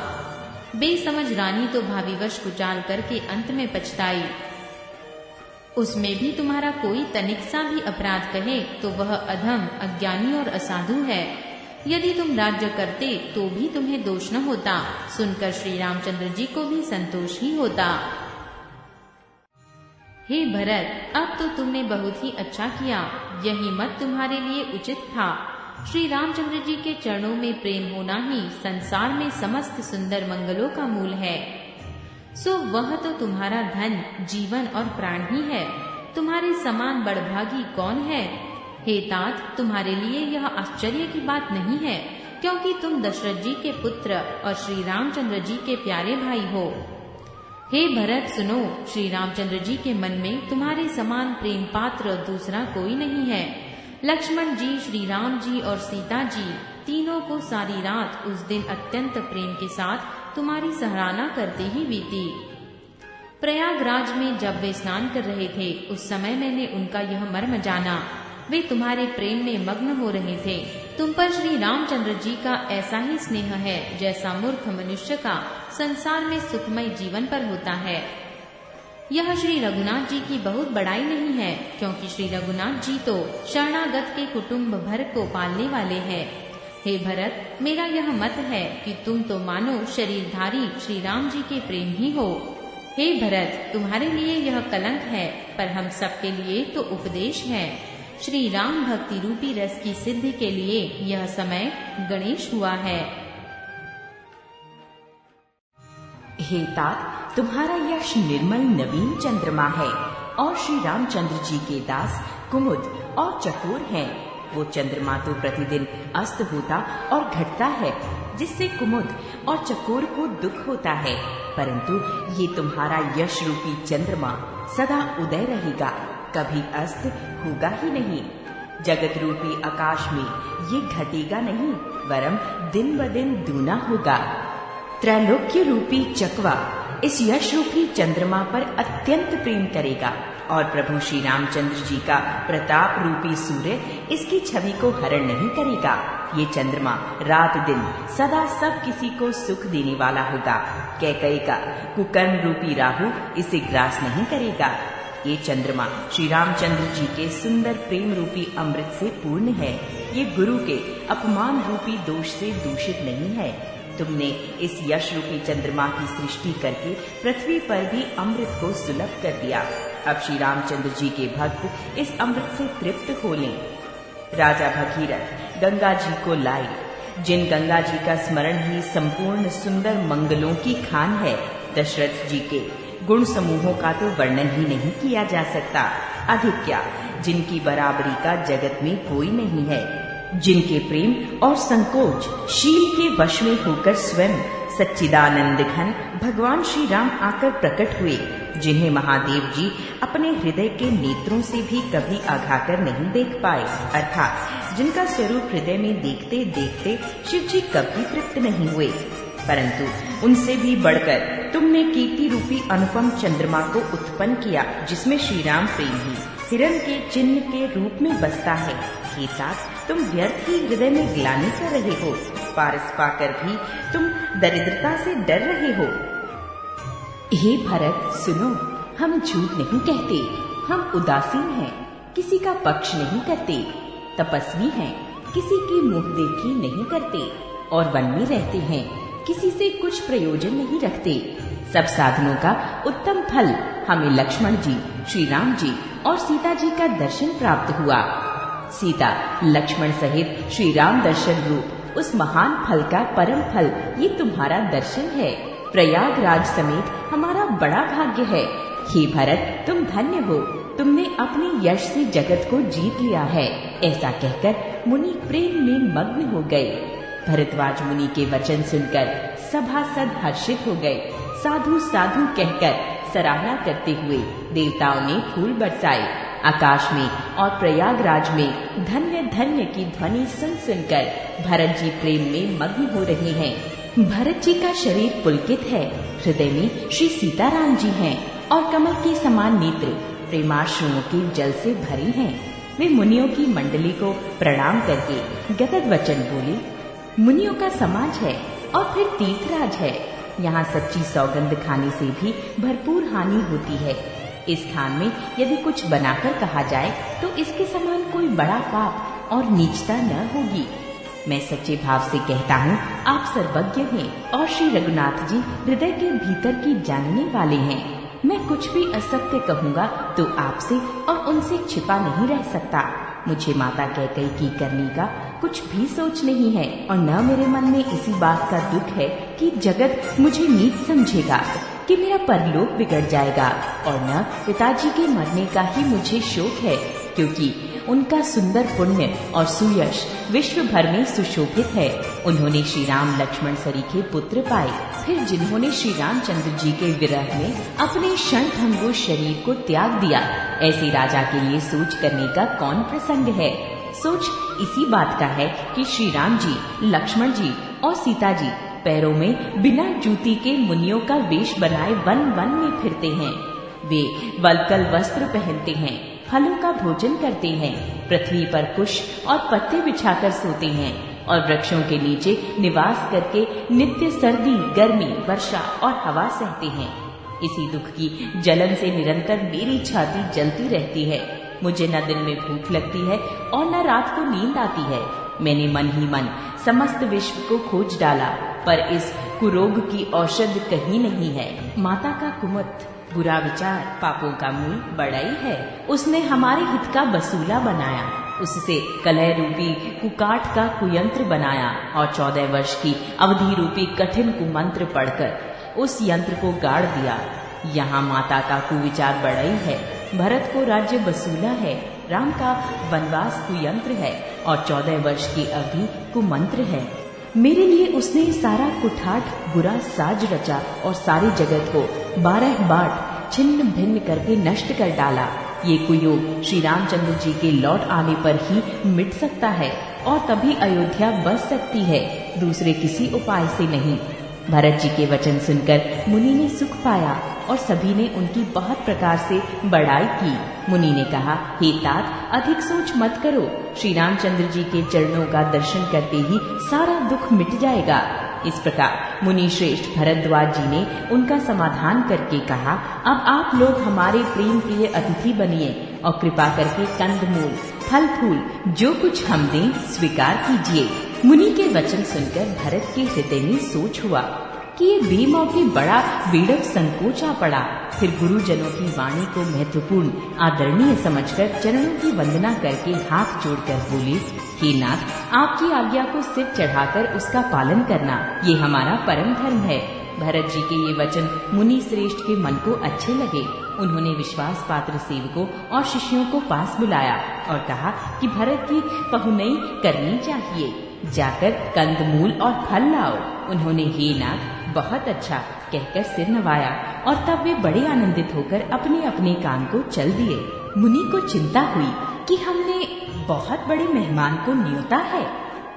बेसमझ रानी तो भाविवश कुचाल करके अंत में पछताई। उसमें भी तुम्हारा कोई तनिक सा भी अपराध कहे तो वह अधम, अज्ञानी और असाधु है। यदि तुम राज्य करते तो भी तुम्हें दोष न होता। सुनकर श्री रामचंद्र जी को भी संतोष ही होता। हे भरत, अब तो तुमने बहुत ही अच्छा किया। यही मत तुम्हारे लिए उचित था। श्री रामचंद्र जी के चरणों में प्रेम होना ही संसार में समस्त सुंदर मंगलों का मूल है। सो वह तो तुम्हारा धन, जीवन और प्राण ही है। तुम्हारे समान बड़भागी कौन है? हे तात, तुम्हारे लिए यह आश्चर्य की बात नहीं है, क्योंकि तुम दशरथ जी के पुत्र और श्री रामचंद्र जी के प्यारे भाई हो। हे भरत सुनो, श्री रामचंद्र जी के मन में तुम्हारे समान प्रेम पात्र दूसरा कोई नहीं है। लक्ष्मण जी, श्री राम जी और सीता जी तीनों को सारी रात उस दिन अत्यंत प्रेम के साथ तुम्हारी सराहना करते ही बीती। प्रयागराज में जब वे स्नान कर रहे थे, उस समय मैंने उनका यह मर्म जाना। वे तुम्हारे प्रेम में मग्न हो रहे थे। तुम पर श्री रामचंद्र जी का ऐसा ही स्नेह है जैसा मूर्ख मनुष्य का संसार में सुखमय जीवन पर होता है। यह श्री रघुनाथ जी की बहुत बड़ाई नहीं है, क्योंकि श्री रघुनाथ जी तो शरणागत के कुटुंब भर को पालने वाले हैं। हे भरत, मेरा यह मत है कि तुम तो मानो शरीरधारी श्री राम जी के प्रेम ही हो। हे भरत, तुम्हारे लिए यह कलंक है, पर हम सबके लिए तो उपदेश है। श्री राम भक्ति रूपी रस की सिद्धि के लिए यह समय गणेश हुआ है। हे तात, तुम्हारा यश निर्मल नवीन चंद्रमा है और श्री रामचंद्र जी के दास कुमुद और चकोर हैं। वो चंद्रमा तो प्रतिदिन अस्त होता और घटता है, जिससे कुमुद और चकोर को दुख होता है, परंतु ये तुम्हारा यश रूपी चंद्रमा सदा उदय रहेगा, कभी अस्त होगा ही नहीं। जगत रूपी आकाश में ये घटेगा नहीं, वरम दिन ब दिन दूना होगा। त्रैलोक्य रूपी चकवा इस यश रूपी चंद्रमा पर अत्यंत प्रेम करेगा और प्रभु श्री रामचंद्र जी का प्रताप रूपी सूर्य इसकी छवि को हरण नहीं करेगा। ये चंद्रमा रात दिन सदा सब किसी को सुख देने वाला होगा। कैकई का कुकर्म रूपी राहु इसे ग्रास नहीं करेगा। ये चंद्रमा श्री रामचंद्र जी के सुंदर प्रेम रूपी अमृत से पूर्ण है। ये गुरु के अपमान रूपी दोष से दूषित नहीं है। तुमने इस यश रूपी चंद्रमा की सृष्टि करके पृथ्वी पर भी अमृत को सुलभ कर दिया। अब श्री रामचंद्र जी के भक्त इस अमृत से तृप्त हो लें। राजा भगीरथ गंगा जी को लाए, जिन गंगा जी का स्मरण ही संपूर्ण सुंदर मंगलों की खान है। दशरथ जी के गुण समूहों का तो वर्णन ही नहीं किया जा सकता। अधिक क्या, जिनकी बराबरी का जगत में कोई नहीं है, जिनके प्रेम और संकोच शील के वश में होकर स्वयं सच्चिदानंद घन भगवान श्री राम आकर प्रकट हुए, जिन्हें महादेव जी अपने हृदय के नेत्रों से भी कभी आघाकर नहीं देख पाए, अर्थात जिनका स्वरूप हृदय में देखते देखते शिव जी कभी तृप्त नहीं हुए। परंतु उनसे भी बढ़कर तुमने कीर्ति रूपी अनुपम चंद्रमा को उत्पन्न किया, जिसमें श्री राम प्रेम ही हिरण के चिन्ह के रूप में बसता है। हे तात, तुम व्यर्थ ही हृदय में ग्लानि कर रहे हो, पारस पाकर भी तुम दरिद्रता से डर रहे हो। हे भरत सुनो, हम झूठ नहीं कहते, हम उदासीन हैं, किसी का पक्ष नहीं करते, तपस्वी हैं, किसी की मुख देखी नहीं करते और वन में रहते हैं, किसी से कुछ प्रयोजन नहीं रखते। सब साधनों का उत्तम फल हमें लक्ष्मण जी, श्री राम जी और सीता जी का दर्शन प्राप्त हुआ। सीता लक्ष्मण सहित श्री राम दर्शन रूप उस महान फल का परम फल ये तुम्हारा दर्शन है। प्रयागराज समेत हमारा बड़ा भाग्य है। हे भरत, तुम धन्य हो, तुमने अपने यश से जगत को जीत लिया है। ऐसा कहकर मुनि प्रेम में मग्न हो गए। भरद्वाज मुनि के वचन सुनकर सभासद हर्षित हो गए। साधु साधु कहकर सराहना करते हुए देवताओं ने फूल बरसाए। आकाश में और प्रयागराज में धन्य धन्य की ध्वनि सुन सुनकर भरत जी प्रेम में मग्न हो रहे हैं। भरत जी का शरीर पुलकित है, हृदय में श्री सीताराम जी हैं और कमल के समान नेत्र प्रेमाश्रुओं के जल से भरे हैं। वे मुनियों की मंडली को प्रणाम करके गदगद वचन बोले, मुनियों का समाज है और फिर तीर्थराज है। यहाँ सच्ची सौगंध खाने से भी भरपूर हानि होती है। इस स्थान में यदि कुछ बनाकर कहा जाए तो इसके समान कोई बड़ा पाप और नीचता न होगी। मैं सच्चे भाव से कहता हूँ, आप सर्वज्ञ हैं और श्री रघुनाथ जी हृदय के भीतर की जानने वाले हैं। मैं कुछ भी असत्य कहूँगा तो आपसे और उनसे छिपा नहीं रह सकता। मुझे माता कैकेयी की करने का कुछ भी सोच नहीं है और न मेरे मन में इसी बात का दुख है कि जगत मुझे नीच समझेगा, कि मेरा परलोक बिगड़ जाएगा, और न पिताजी के मरने का ही मुझे शोक है, क्योंकि उनका सुंदर पुण्य और सुयश विश्व भर में सुशोभित है। उन्होंने श्री राम लक्ष्मण सरीखे पुत्र पाए, फिर जिन्होंने श्री रामचंद्र जी के विरह में अपने क्षणभंगुर शरीर को त्याग दिया, ऐसे राजा के लिए सोच करने का कौन प्रसंग है। सोच इसी बात का है कि श्री राम जी, लक्ष्मण जी और सीता जी पैरों में बिना जूती के मुनियों का वेश बनाए वन वन में फिरते हैं। वे वल्कल वस्त्र पहनते हैं, फलों का भोजन करते हैं, पृथ्वी पर कुश और पत्ते बिछाकर सोते हैं और वृक्षों के नीचे निवास करके नित्य सर्दी, गर्मी, वर्षा और हवा सहते हैं। इसी दुख की जलन से निरंतर मेरी छाती जलती रहती है। मुझे न दिन में भूख लगती है और न रात को नींद आती है। मैंने मन ही मन समस्त विश्व को खोज डाला, पर इस कुरोग की औषध कहीं नहीं है। माता का कुमत, बुरा विचार पापों का मूल बड़ाई है। उसने हमारे हित का वसूला बनाया, उससे कलह रूपी कुकाठ का कुयंत्र बनाया और 14 वर्ष की अवधि रूपी कठिन कुमंत्र पढ़कर उस यंत्र को गाड़ दिया। यहाँ माता का कुविचार बड़ाई है, भरत को राज्य वसूला है, राम का वनवास कुयंत्र है और 14 वर्ष की अवधि कुमंत्र है। मेरे लिए उसने सारा कुठाठ बुरा साज रचा और सारे जगत को 12 बाट छिन्न भिन्न करके नष्ट कर डाला। ये कुयोग श्री रामचंद्र जी के लौट आने पर ही मिट सकता है और तभी अयोध्या बस सकती है, दूसरे किसी उपाय से नहीं। भरत जी के वचन सुनकर मुनि ने सुख पाया और सभी ने उनकी बहुत प्रकार से बड़ाई की। मुनि ने कहा, हे तात, अधिक सोच मत करो, श्री रामचंद्र जी के चरणों का दर्शन करते ही सारा दुख मिट जाएगा। इस प्रकार मुनि श्रेष्ठ भरद्वाज जी ने उनका समाधान करके कहा, अब आप लोग हमारे प्रेम प्रिय अतिथि बनिए और कृपा करके कंदमूल, फल फूल जो कुछ हम दें स्वीकार कीजिए। मुनि के वचन सुनकर भरत के हृदय में सोच हुआ कि ये बेमौके बड़ा बेड़क संकोचा पड़ा। फिर गुरुजनों की वाणी को महत्वपूर्ण आदरणीय समझकर चरणों की वंदना करके हाथ जोड़कर बोले, हे नाथ, आपकी आज्ञा को सिर चढ़ाकर उसका पालन करना ये हमारा परम धर्म है। भरत जी के ये वचन मुनि श्रेष्ठ के मन को अच्छे लगे। उन्होंने विश्वास पात्र सेवकों और शिष्यों को पास बुलाया और कहा कि भरत की पहुनई करनी चाहिए, जाकर कंदमूल और फल लाओ। उन्होंने हे नाथ बहुत अच्छा कहकर सिर नवाया और तब वे बड़े आनंदित होकर अपने अपने काम को चल दिए। मुनि को चिंता हुई कि हमने बहुत बड़े मेहमान को न्योता है,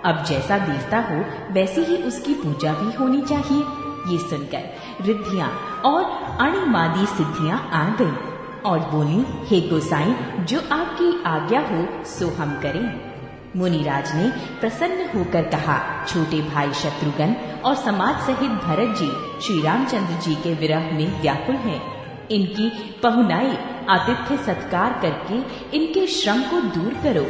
अब जैसा देवता हो वैसी ही उसकी पूजा भी होनी चाहिए। ये सुनकर रिद्धियां और अणिमादी सिद्धियां आ गईं और बोली, हे गोसाई, जो आपकी आज्ञा हो सो हम करें। मुनिराज ने प्रसन्न होकर कहा, छोटे भाई शत्रुघ्न और समाज सहित भरत जी श्री रामचंद्र जी के विरह में व्याकुल हैं। इनकी पहुनाई आतिथ्य सत्कार करके इनके श्रम को दूर करो।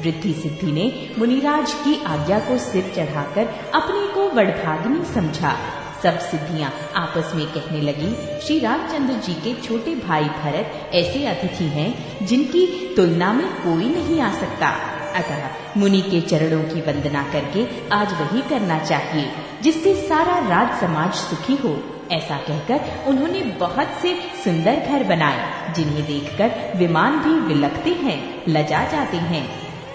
रिद्धि सिद्धि ने मुनिराज की आज्ञा को सिर चढ़ाकर अपने को वडभागिनी समझा। सब सिद्धियां आपस में कहने लगी, श्री रामचंद्र जी के छोटे भाई भरत ऐसे अतिथि हैं जिनकी तुलना में कोई नहीं आ सकता। अतः मुनि के चरणों की वंदना करके आज वही करना चाहिए जिससे सारा राज समाज सुखी हो। ऐसा कहकर उन्होंने बहुत से सुंदर घर बनाए जिन्हें देखकर विमान भी विलखते हैं, लजा जाते हैं।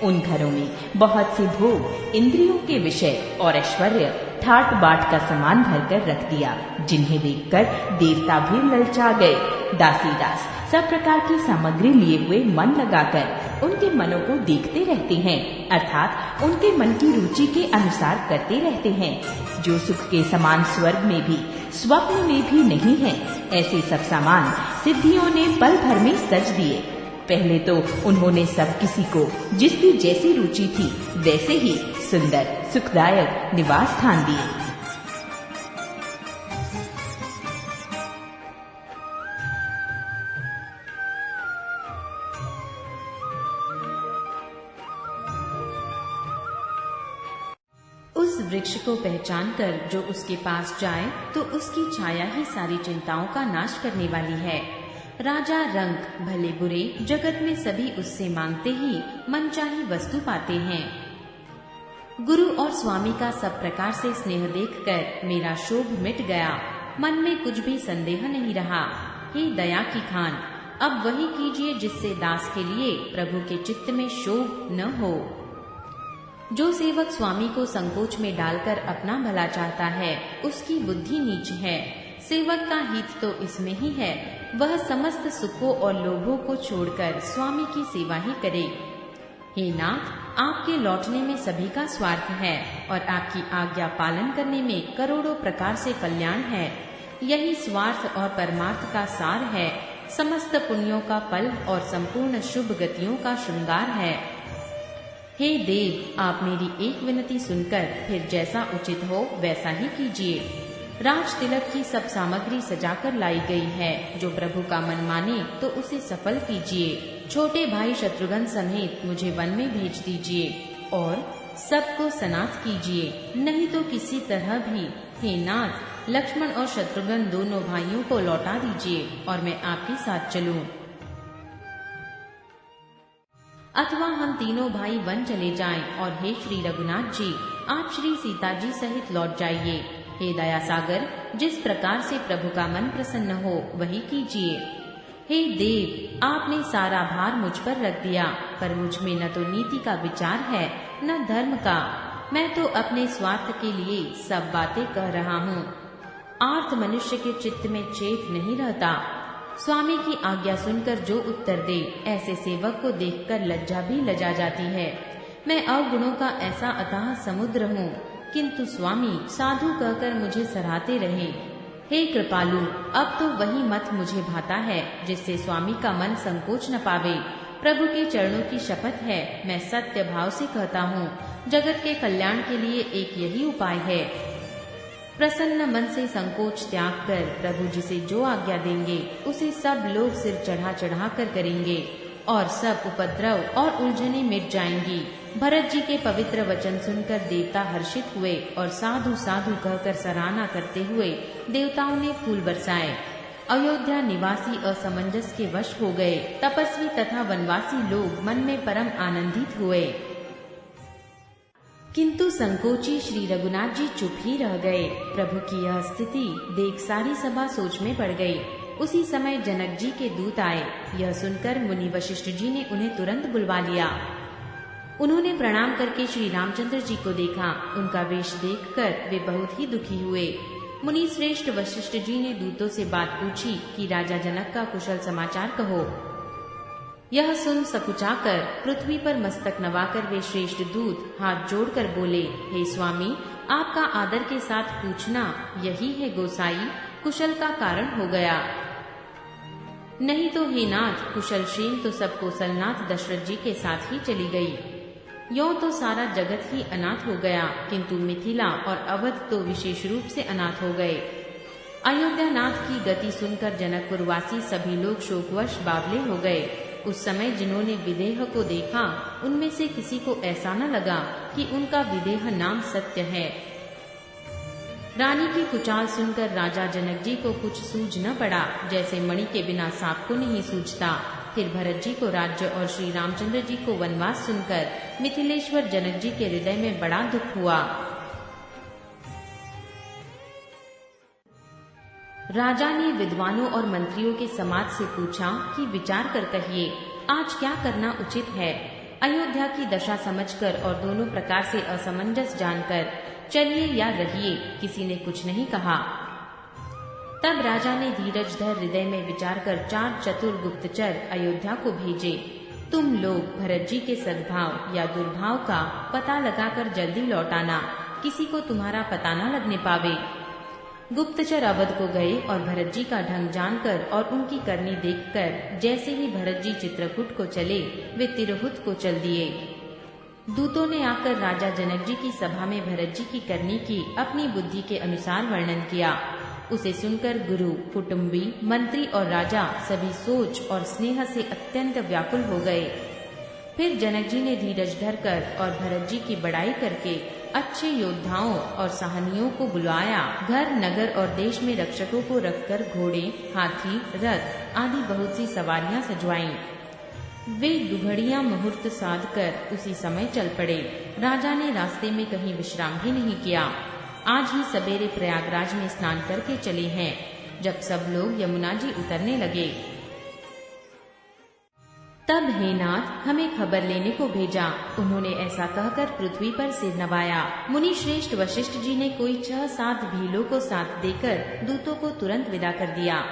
उन घरों में बहुत से भोग, इंद्रियों के विषय और ऐश्वर्य ठाट बाट का सामान भरकर रख दिया, जिन्हें देखकर देवता भी ललचा गए। दासी दास सब प्रकार की सामग्री लिए हुए मन लगाकर उनके मनों को देखते रहते हैं, अर्थात उनके मन की रुचि के अनुसार करते रहते हैं। जो सुख के समान स्वर्ग में भी स्वप्न में भी नहीं है, ऐसे सब सामान सिद्धियों ने पल भर में सज दिए। पहले तो उन्होंने सब किसी को जिसकी जैसी रुचि थी वैसे ही सुंदर सुखदायक निवास स्थान दिए। उस वृक्ष को पहचान कर जो उसके पास जाए तो उसकी छाया ही सारी चिंताओं का नाश करने वाली है। राजा रंक भले बुरे जगत में सभी उससे मांगते ही मनचाही वस्तु पाते हैं। गुरु और स्वामी का सब प्रकार से स्नेह देखकर मेरा शोभ मिट गया, मन में कुछ भी संदेह नहीं रहा। हे दया की खान, अब वही कीजिए जिससे दास के लिए प्रभु के चित्त में शोभ न हो। जो सेवक स्वामी को संकोच में डालकर अपना भला चाहता है उसकी बुद्धि नीच है। सेवक का हित तो इसमें ही है, वह समस्त सुखों और लोभों को छोड़कर स्वामी की सेवा ही करे। हे नाथ, आपके लौटने में सभी का स्वार्थ है और आपकी आज्ञा पालन करने में करोड़ों प्रकार से कल्याण है। यही स्वार्थ और परमार्थ का सार है, समस्त पुण्यों का फल और संपूर्ण शुभ गतियों का श्रृंगार है। हे देव, आप मेरी एक विनती सुनकर फिर जैसा उचित हो वैसा ही कीजिए। राज तिलक की सब सामग्री सजाकर लाई गई है, जो प्रभु का मन माने तो उसे सफल कीजिए। छोटे भाई शत्रुघ्न समेत मुझे वन में भेज दीजिए और सबको सनाथ कीजिए, नहीं तो किसी तरह भी हे नाथ लक्ष्मण और शत्रुघ्न दोनों भाइयों को लौटा दीजिए और मैं आपके साथ चलूं। अथवा हम तीनों भाई वन चले जाएं और हे श्री रघुनाथ जी आप श्री सीता जी सहित लौट जाइए। हे दया सागर, जिस प्रकार से प्रभु का मन प्रसन्न हो वही कीजिए। हे देव, आपने सारा भार मुझ पर रख दिया, पर मुझ में न तो नीति का विचार है न धर्म का। मैं तो अपने स्वार्थ के लिए सब बातें कह रहा हूँ। आर्थ मनुष्य के चित्त में चेत नहीं रहता। स्वामी की आज्ञा सुनकर जो उत्तर दे, ऐसे सेवक को देखकर लज्जा भी लजा जाती है। मैं अवगुणों का ऐसा अथाह समुद्र हूँ, किंतु स्वामी साधु कहकर मुझे सराहते रहे। हे कृपालु, अब तो वही मत मुझे भाता है जिससे स्वामी का मन संकोच न पावे। प्रभु के चरणों की शपथ है, मैं सत्य भाव से कहता हूँ, जगत के कल्याण के लिए एक यही उपाय है। प्रसन्न मन से संकोच त्याग कर प्रभु जिसे जो आज्ञा देंगे उसे सब लोग सिर चढ़ा चढ़ा कर करेंगे और सब उपद्रव और उलझने मिट जाएंगी। भरत जी के पवित्र वचन सुनकर देवता हर्षित हुए और साधु साधु कहकर सराहना करते हुए देवताओं ने फूल बरसाए। अयोध्या निवासी असमंजस के वश हो गए। तपस्वी तथा वनवासी लोग मन में परम आनंदित हुए, किंतु संकोची श्री रघुनाथ जी चुप ही रह गए। प्रभु की यह स्थिति देख सारी सभा सोच में पड़ गई। उसी समय जनक जी के दूत आए। यह सुनकर मुनि वशिष्ठ जी ने उन्हें तुरंत बुलवा लिया। उन्होंने प्रणाम करके श्री रामचंद्र जी को देखा। उनका वेश देखकर वे बहुत ही दुखी हुए। मुनि श्रेष्ठ वशिष्ठ जी ने दूतों से बात पूछी कि राजा जनक का कुशल समाचार कहो। यह सुन सकुचाकर पृथ्वी पर मस्तक नवाकर वे श्रेष्ठ दूत हाथ जोड़कर बोले, हे स्वामी, आपका आदर के साथ पूछना यही है गोसाई कुशल का कारण हो गया। नहीं तो हे नाथ, कुशल श्रेण तो सब कौशलनाथ दशरथ जी के साथ ही चली गई। यों तो सारा जगत ही अनाथ हो गया, किंतु मिथिला और अवध तो विशेष रूप से अनाथ हो गए। अयोध्या नाथ की गति सुनकर जनकपुरवासी सभी लोग शोकवश बावले हो गए। उस समय जिन्होंने विदेह को देखा उनमें से किसी को ऐसा न लगा कि उनका विदेह नाम सत्य है। रानी की कुचाल सुनकर राजा जनक जी को कुछ सूझ न पड़ा, जैसे मणि के बिना सांप को नहीं सूझता। फिर भरत जी को राज्य और श्री रामचंद्र जी को वनवास सुनकर मिथिलेश्वर जनक जी के हृदय में बड़ा दुख हुआ। राजा ने विद्वानों और मंत्रियों के समाज से पूछा कि विचार कर कहिए, आज क्या करना उचित है। अयोध्या की दशा समझकर और दोनों प्रकार से असमंजस जानकर चलिए या रहिए, किसी ने कुछ नहीं कहा। तब राजा ने धीरज धर हृदय में विचार कर 4 चतुर गुप्तचर अयोध्या को भेजे। तुम लोग भरत जी के सद्भाव या दुर्भाव का पता लगाकर जल्दी लौटाना, किसी को तुम्हारा पता न लगने पावे। गुप्तचर अवध को गए और भरत जी का ढंग जानकर और उनकी करनी देखकर जैसे ही भरत जी चित्रकूट को चले वे तिरहुत को चल दिए। दूतों ने आकर राजा जनक जी की सभा में भरत जी की करनी की अपनी बुद्धि के अनुसार वर्णन किया। उसे सुनकर गुरु, कुटुंबी, मंत्री और राजा सभी सोच और स्नेह से अत्यंत व्याकुल हो गए। फिर जनक जी ने धीरज धरकर और भरत जी की बड़ाई करके अच्छे योद्धाओं और सहनियों को बुलाया। घर, नगर और देश में रक्षकों को रखकर घोड़े, हाथी, रथ आदि बहुत सी सवारियां सजवाईं। वे दुघड़िया मुहूर्त साध कर उसी समय चल पड़े। राजा ने रास्ते में कहीं विश्राम भी नहीं किया। आज ही सवेरे प्रयागराज में स्नान करके चले हैं। जब सब लोग यमुना जी उतरने लगे तब हे नाथ हमें खबर लेने को भेजा। उन्होंने ऐसा कहकर पृथ्वी पर सिर नवाया। मुनि श्रेष्ठ वशिष्ठ जी ने कोई 6-7 भीलों को साथ देकर दूतों को तुरंत विदा कर दिया।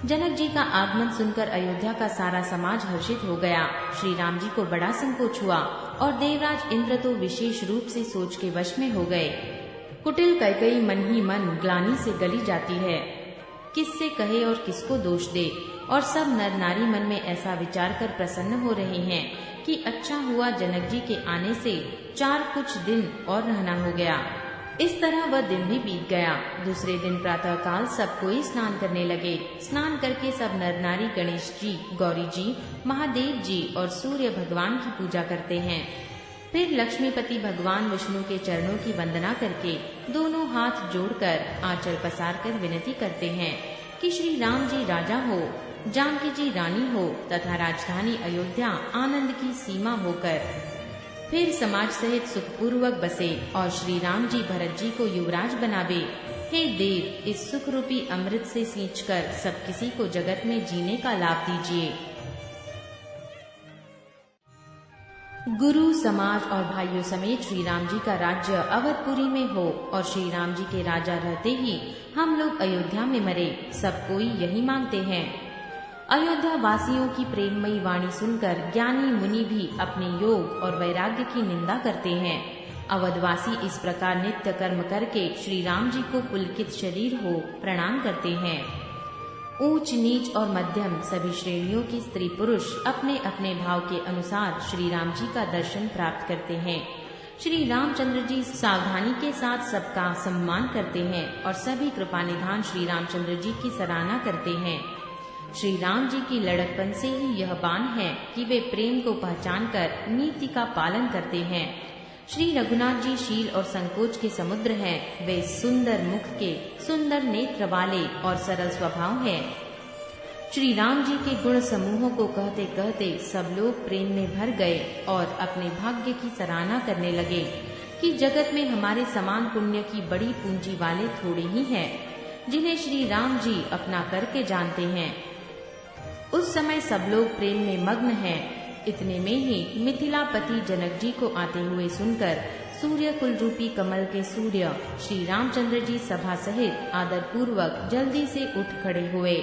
जनक जी का आगमन सुनकर अयोध्या का सारा समाज हर्षित हो गया। श्री राम जी को बड़ा संकोच हुआ और देवराज इंद्र तो विशेष रूप से सोच के वश में हो गए। कुटिल कैकेयी मन ही मन ग्लानि से गली जाती है, किससे कहे और किसको दोष दे। और सब नर नारी मन में ऐसा विचार कर प्रसन्न हो रहे हैं कि अच्छा हुआ जनक जी के आने से 4 कुछ दिन और रहना हो गया। इस तरह वह दिन भी बीत गया। दूसरे दिन प्रातः काल सब कोई स्नान करने लगे। स्नान करके सब नर नारी गणेश जी, गौरी जी, महादेव जी और सूर्य भगवान की पूजा करते हैं। फिर लक्ष्मीपति भगवान विष्णु के चरणों की वंदना करके दोनों हाथ जोड़कर आंचल पसारकर विनती करते हैं कि श्री राम जी राजा हो, जानकी जी रानी हो तथा राजधानी अयोध्या आनंद की सीमा होकर। फिर समाज सहित सुखपूर्वक बसे और श्री राम जी भरत जी को युवराज बनावे। हे देव, इस सुख रूपी अमृत से सींचकर सब किसी को जगत में जीने का लाभ दीजिए। गुरु, समाज और भाइयों समेत श्री राम जी का राज्य अवधपुरी में हो और श्री राम जी के राजा रहते ही हम लोग अयोध्या में मरे, सब कोई यही मांगते हैं। अयोध्या वासियों की प्रेममयी वाणी सुनकर ज्ञानी मुनि भी अपने योग और वैराग्य की निंदा करते हैं। अवधवासी इस प्रकार नित्य कर्म करके श्री राम जी को पुलकित शरीर हो प्रणाम करते हैं। ऊंच नीच और मध्यम सभी श्रेणियों की स्त्री पुरुष अपने अपने भाव के अनुसार श्री राम जी का दर्शन प्राप्त करते हैं। श्री रामचंद्र जी सावधानी के साथ सबका सम्मान करते हैं और सभी कृपानिधान श्री रामचंद्र जी की सराहना करते हैं। श्री राम जी की लड़कपन से ही यह बान है कि वे प्रेम को पहचानकर नीति का पालन करते हैं। श्री रघुनाथ जी शील और संकोच के समुद्र हैं। वे सुंदर मुख के, सुंदर नेत्र वाले और सरल स्वभाव हैं। श्री राम जी के गुण समूहों को कहते कहते सब लोग प्रेम में भर गए और अपने भाग्य की सराहना करने लगे कि जगत में हमारे समान पुण्य की बड़ी पूंजी वाले थोड़े ही हैं, जिन्हें श्री राम जी अपना करके जानते हैं। उस समय सब लोग प्रेम में मग्न हैं। इतने में ही मिथिलापति जनक जी को आते हुए सुनकर सूर्य कुल रूपी कमल के सूर्य श्री रामचंद्र जी सभा सहित आदर पूर्वक जल्दी से उठ खड़े हुए।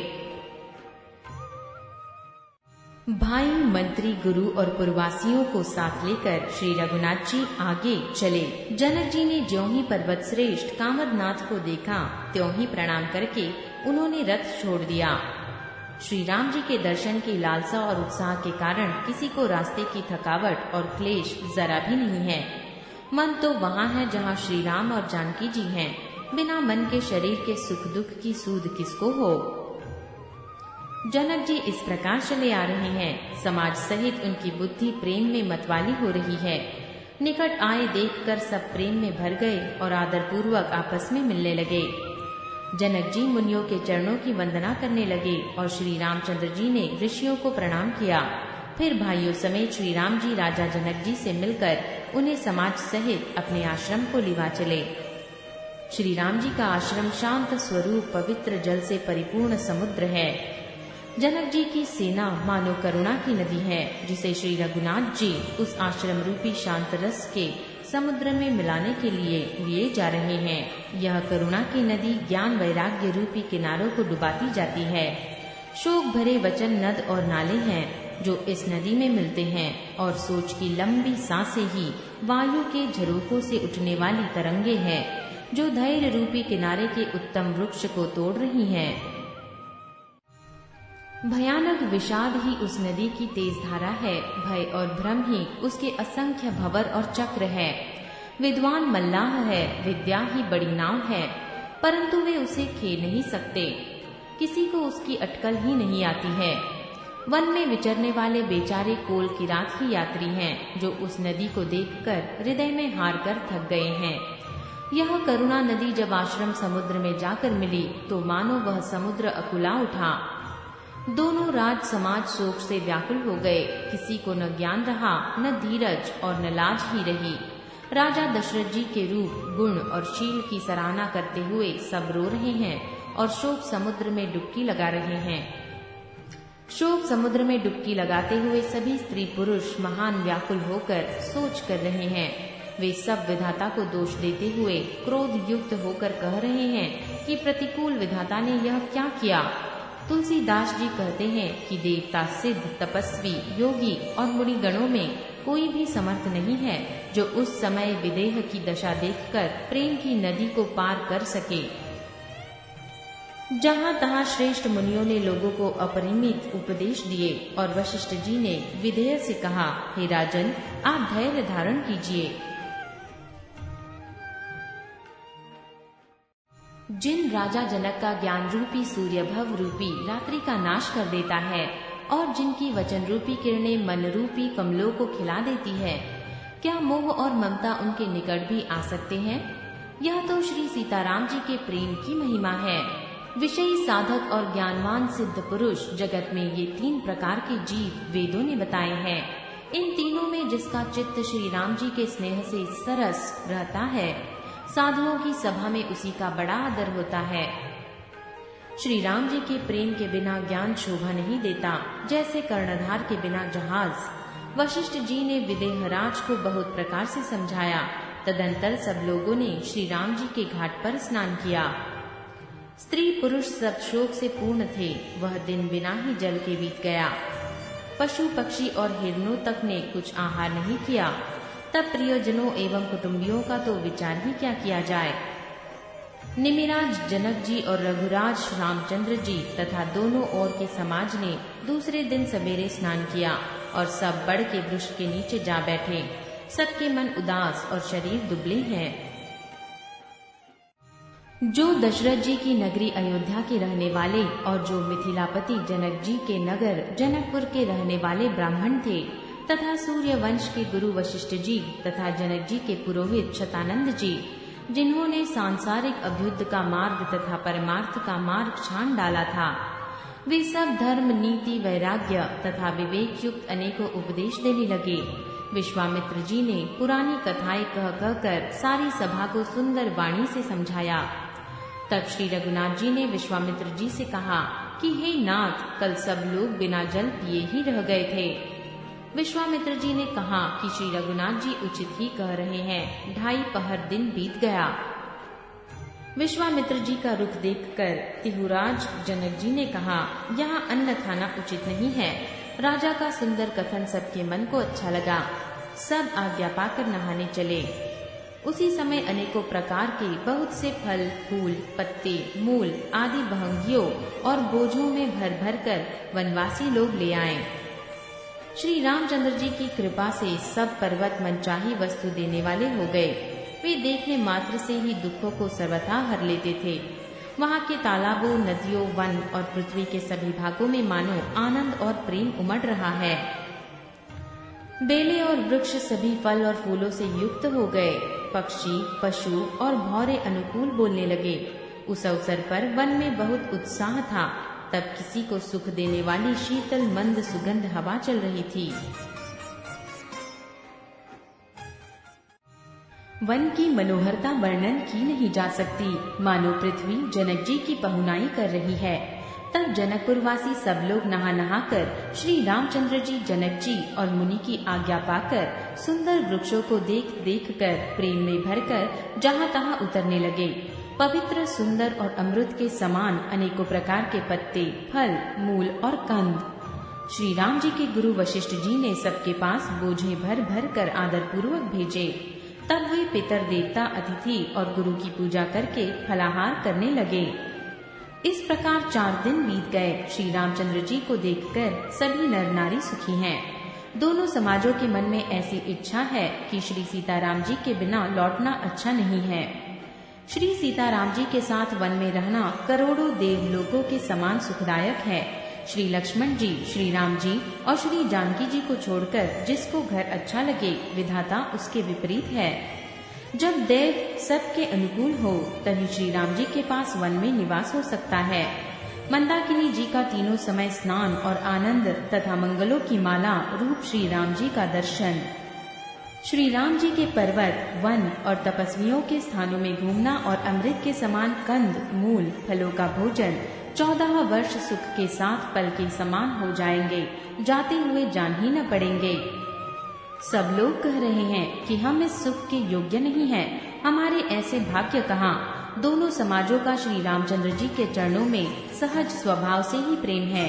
भाई, मंत्री, गुरु और पुरवासियों को साथ लेकर श्री रघुनाथ जी आगे चले। जनक जी ने ज्यों ही पर्वत श्रेष्ठ कामदनाथ को देखा त्यों ही प्रणाम करके उन्होंने रथ छोड़ दिया। श्री राम जी के दर्शन की लालसा और उत्साह के कारण किसी को रास्ते की थकावट और क्लेश जरा भी नहीं है। मन तो वहाँ है जहाँ श्री राम और जानकी जी हैं। बिना मन के शरीर के सुख दुख की सूध किसको हो। जनक जी इस प्रकार चले आ रहे हैं। समाज सहित उनकी बुद्धि प्रेम में मतवाली हो रही है। निकट आए देखकर सब प्रेम में भर गए और आदर पूर्वक आपस में मिलने लगे। जनक जी मुनियों के चरणों की वंदना करने लगे और श्री रामचंद्र जी ने ऋषियों को प्रणाम किया। फिर भाइयों समेत श्री राम जी राजा जनक जी से मिलकर उन्हें समाज सहित अपने आश्रम को लिवा चले। श्री राम जी का आश्रम शांत स्वरूप पवित्र जल से परिपूर्ण समुद्र है। जनक जी की सेना मानो करुणा की नदी है, जिसे श्री रघुनाथ जी उस आश्रम रूपी शांत रस के समुद्र में मिलाने के लिए जा रहे हैं। यह करुणा की नदी ज्ञान वैराग्य रूपी किनारों को डुबाती जाती है। शोक भरे वचन नद और नाले हैं जो इस नदी में मिलते हैं और सोच की लंबी सांसें ही वायु के झरोकों से उठने वाली तरंगे हैं जो धैर्य रूपी किनारे के उत्तम वृक्ष को तोड़ रही हैं। भयानक विषाद ही उस नदी की तेज धारा है। भय और भ्रम ही उसके असंख्य भंवर और चक्र है। विद्वान मल्लाह है, विद्या ही बड़ी नाव है, परंतु वे उसे खे नहीं सकते। किसी को उसकी अटकल ही नहीं आती है। वन में विचरने वाले बेचारे कोल किरात ही यात्री हैं जो उस नदी को देखकर हृदय में हार कर थक गए हैं। यह करुणा नदी जब आश्रम समुद्र में जाकर मिली तो मानो वह समुद्र अकुला उठा। दोनों राज समाज शोक से व्याकुल हो गए। किसी को न ज्ञान रहा, न धीरज और न लाज ही रही। राजा दशरथ जी के रूप, गुण और शील की सराहना करते हुए सब रो रहे हैं और शोक समुद्र में डुबकी लगा रहे हैं। शोक समुद्र में डुबकी लगाते हुए सभी स्त्री पुरुष महान व्याकुल होकर सोच कर रहे हैं। वे सब विधाता को दोष देते हुए क्रोध युक्त होकर कह रहे हैं कि प्रतिकूल विधाता ने यह क्या किया। तुलसीदास जी कहते हैं कि देवता, सिद्ध, तपस्वी, योगी और मुनिगणों में कोई भी समर्थ नहीं है जो उस समय विदेह की दशा देखकर प्रेम की नदी को पार कर सके। जहाँ तहाँ श्रेष्ठ मुनियों ने लोगों को अपरिमित उपदेश दिए और वशिष्ठ जी ने विधेय से कहा, हे राजन, आप धैर्य धारण कीजिए। जिन राजा जनक का ज्ञान रूपी सूर्य भव रूपी रात्रि का नाश कर देता है और जिनकी वचन रूपी किरणें मन रूपी कमलों को खिला देती है, क्या मोह और ममता उनके निकट भी आ सकते हैं? यह तो श्री सीताराम जी के प्रेम की महिमा है। विषयी साधक और ज्ञानवान सिद्ध पुरुष जगत में ये 3 प्रकार के जीव वेदों ने बताए हैं। इन तीनों में जिसका चित्त श्री राम जी के स्नेह से सरस रहता है, साधुओं की सभा में उसी का बड़ा आदर होता है। श्री राम जी के प्रेम के बिना ज्ञान शोभा नहीं देता, जैसे कर्णधार के बिना जहाज। वशिष्ठ जी ने विदेहराज को बहुत प्रकार से समझाया। तदंतर सब लोगों ने श्री राम जी के घाट पर स्नान किया। स्त्री पुरुष सब शोक से पूर्ण थे। वह दिन बिना ही जल के बीत गया। पशु पक्षी और हिरणों तक ने कुछ आहार नहीं किया। तब प्रियजनों एवं कुटुंबियों का तो विचार ही क्या किया जाए। निमिराज जनक जी और रघुराज रामचंद्र जी तथा दोनों ओर के समाज ने दूसरे दिन सवेरे स्नान किया और सब बड़ के वृक्ष के नीचे जा बैठे। सबके मन उदास और शरीर दुबले हैं। जो दशरथ जी की नगरी अयोध्या के रहने वाले और जो मिथिलापति जनक जी के नगर जनकपुर के रहने वाले ब्राह्मण थे, तथा सूर्य वंश के गुरु वशिष्ठ जी तथा जनक जी के पुरोहित शतानंद जी, जिन्होंने सांसारिक अभ्युदय का मार्ग तथा परमार्थ का मार्ग छान डाला था, वे सब धर्म, नीति, वैराग्य तथा विवेक युक्त अनेकों उपदेश देने लगे। विश्वामित्र जी ने पुरानी कथाएं कह कहकर सारी सभा को सुंदर वाणी से समझाया। तब श्री रघुनाथ जी ने विश्वामित्र जी से कहा कि हे नाथ, कल सब लोग बिना जल पिए ही रह गए थे। विश्वामित्र जी ने कहा कि श्री रघुनाथ जी उचित ही कह रहे हैं। 2.5 पहर दिन बीत गया। विश्वामित्र जी का रुख देखकर तिहुराज जनक जी ने कहा, यहाँ अन्न खाना उचित नहीं है। राजा का सुंदर कथन सबके मन को अच्छा लगा। सब आज्ञा पाकर नहाने चले। उसी समय अनेकों प्रकार के बहुत से फल, फूल, पत्ते, मूल आदि बहंगियों और बोझों में भर भर कर वनवासी लोग ले आए। श्री रामचंद्र जी की कृपा से सब पर्वत मनचाही वस्तु देने वाले हो गए। वे देखने मात्र से ही दुखों को सर्वथा हर लेते थे। वहाँ के तालाबों, नदियों, वन और पृथ्वी के सभी भागों में मानो आनंद और प्रेम उमड़ रहा है। बेले और वृक्ष सभी फल और फूलों से युक्त हो गए। पक्षी, पशु और भौरे अनुकूल बोलने लगे। उस अवसर पर वन में बहुत उत्साह था। तब किसी को सुख देने वाली शीतल मंद सुगंध हवा चल रही थी। वन की मनोहरता वर्णन की नहीं जा सकती, मानो पृथ्वी जनक जी की पहुनाई कर रही है। तब जनकपुरवासी सब लोग नहा नहा कर श्री रामचंद्र जी, जनक जी और मुनि की आज्ञा पाकर सुंदर वृक्षों को देख देख कर प्रेम में भरकर जहाँ तहाँ उतरने लगे। पवित्र, सुंदर और अमृत के समान अनेकों प्रकार के पत्ते, फल, मूल और कंद श्री राम जी के गुरु वशिष्ठ जी ने सबके पास बोझे भर भर कर आदर पूर्वक भेजे। तब वे पितर, देवता, अतिथि और गुरु की पूजा करके फलाहार करने लगे। इस प्रकार 4 दिन बीत गए। श्री रामचंद्र जी को देखकर सभी नर नारी सुखी हैं। दोनों समाजों के मन में ऐसी इच्छा है कि श्री सीताराम जी के बिना लौटना अच्छा नहीं है। श्री सीताराम जी के साथ वन में रहना करोड़ों देवलोकों के समान सुखदायक है। श्री लक्ष्मण जी, श्री राम जी और श्री जानकी जी को छोड़कर जिसको घर अच्छा लगे, विधाता उसके विपरीत है। जब देव सबके अनुकूल हो तभी श्री राम जी के पास वन में निवास हो सकता है। मंदाकिनी जी का तीनों समय स्नान और आनंद तथा मंगलों की माला रूप श्री राम जी का दर्शन, श्री राम जी के पर्वत, वन और तपस्वियों के स्थानों में घूमना और अमृत के समान कंद, मूल, फलों का भोजन 14 वर्ष सुख के साथ पल के समान हो जाएंगे, जाते हुए जान ही न पड़ेंगे। सब लोग कह रहे हैं कि हम इस सुख के योग्य नहीं हैं, हमारे ऐसे भाग्य कहाँ। दोनों समाजों का श्री रामचंद्र जी के चरणों में सहज स्वभाव से ही प्रेम है।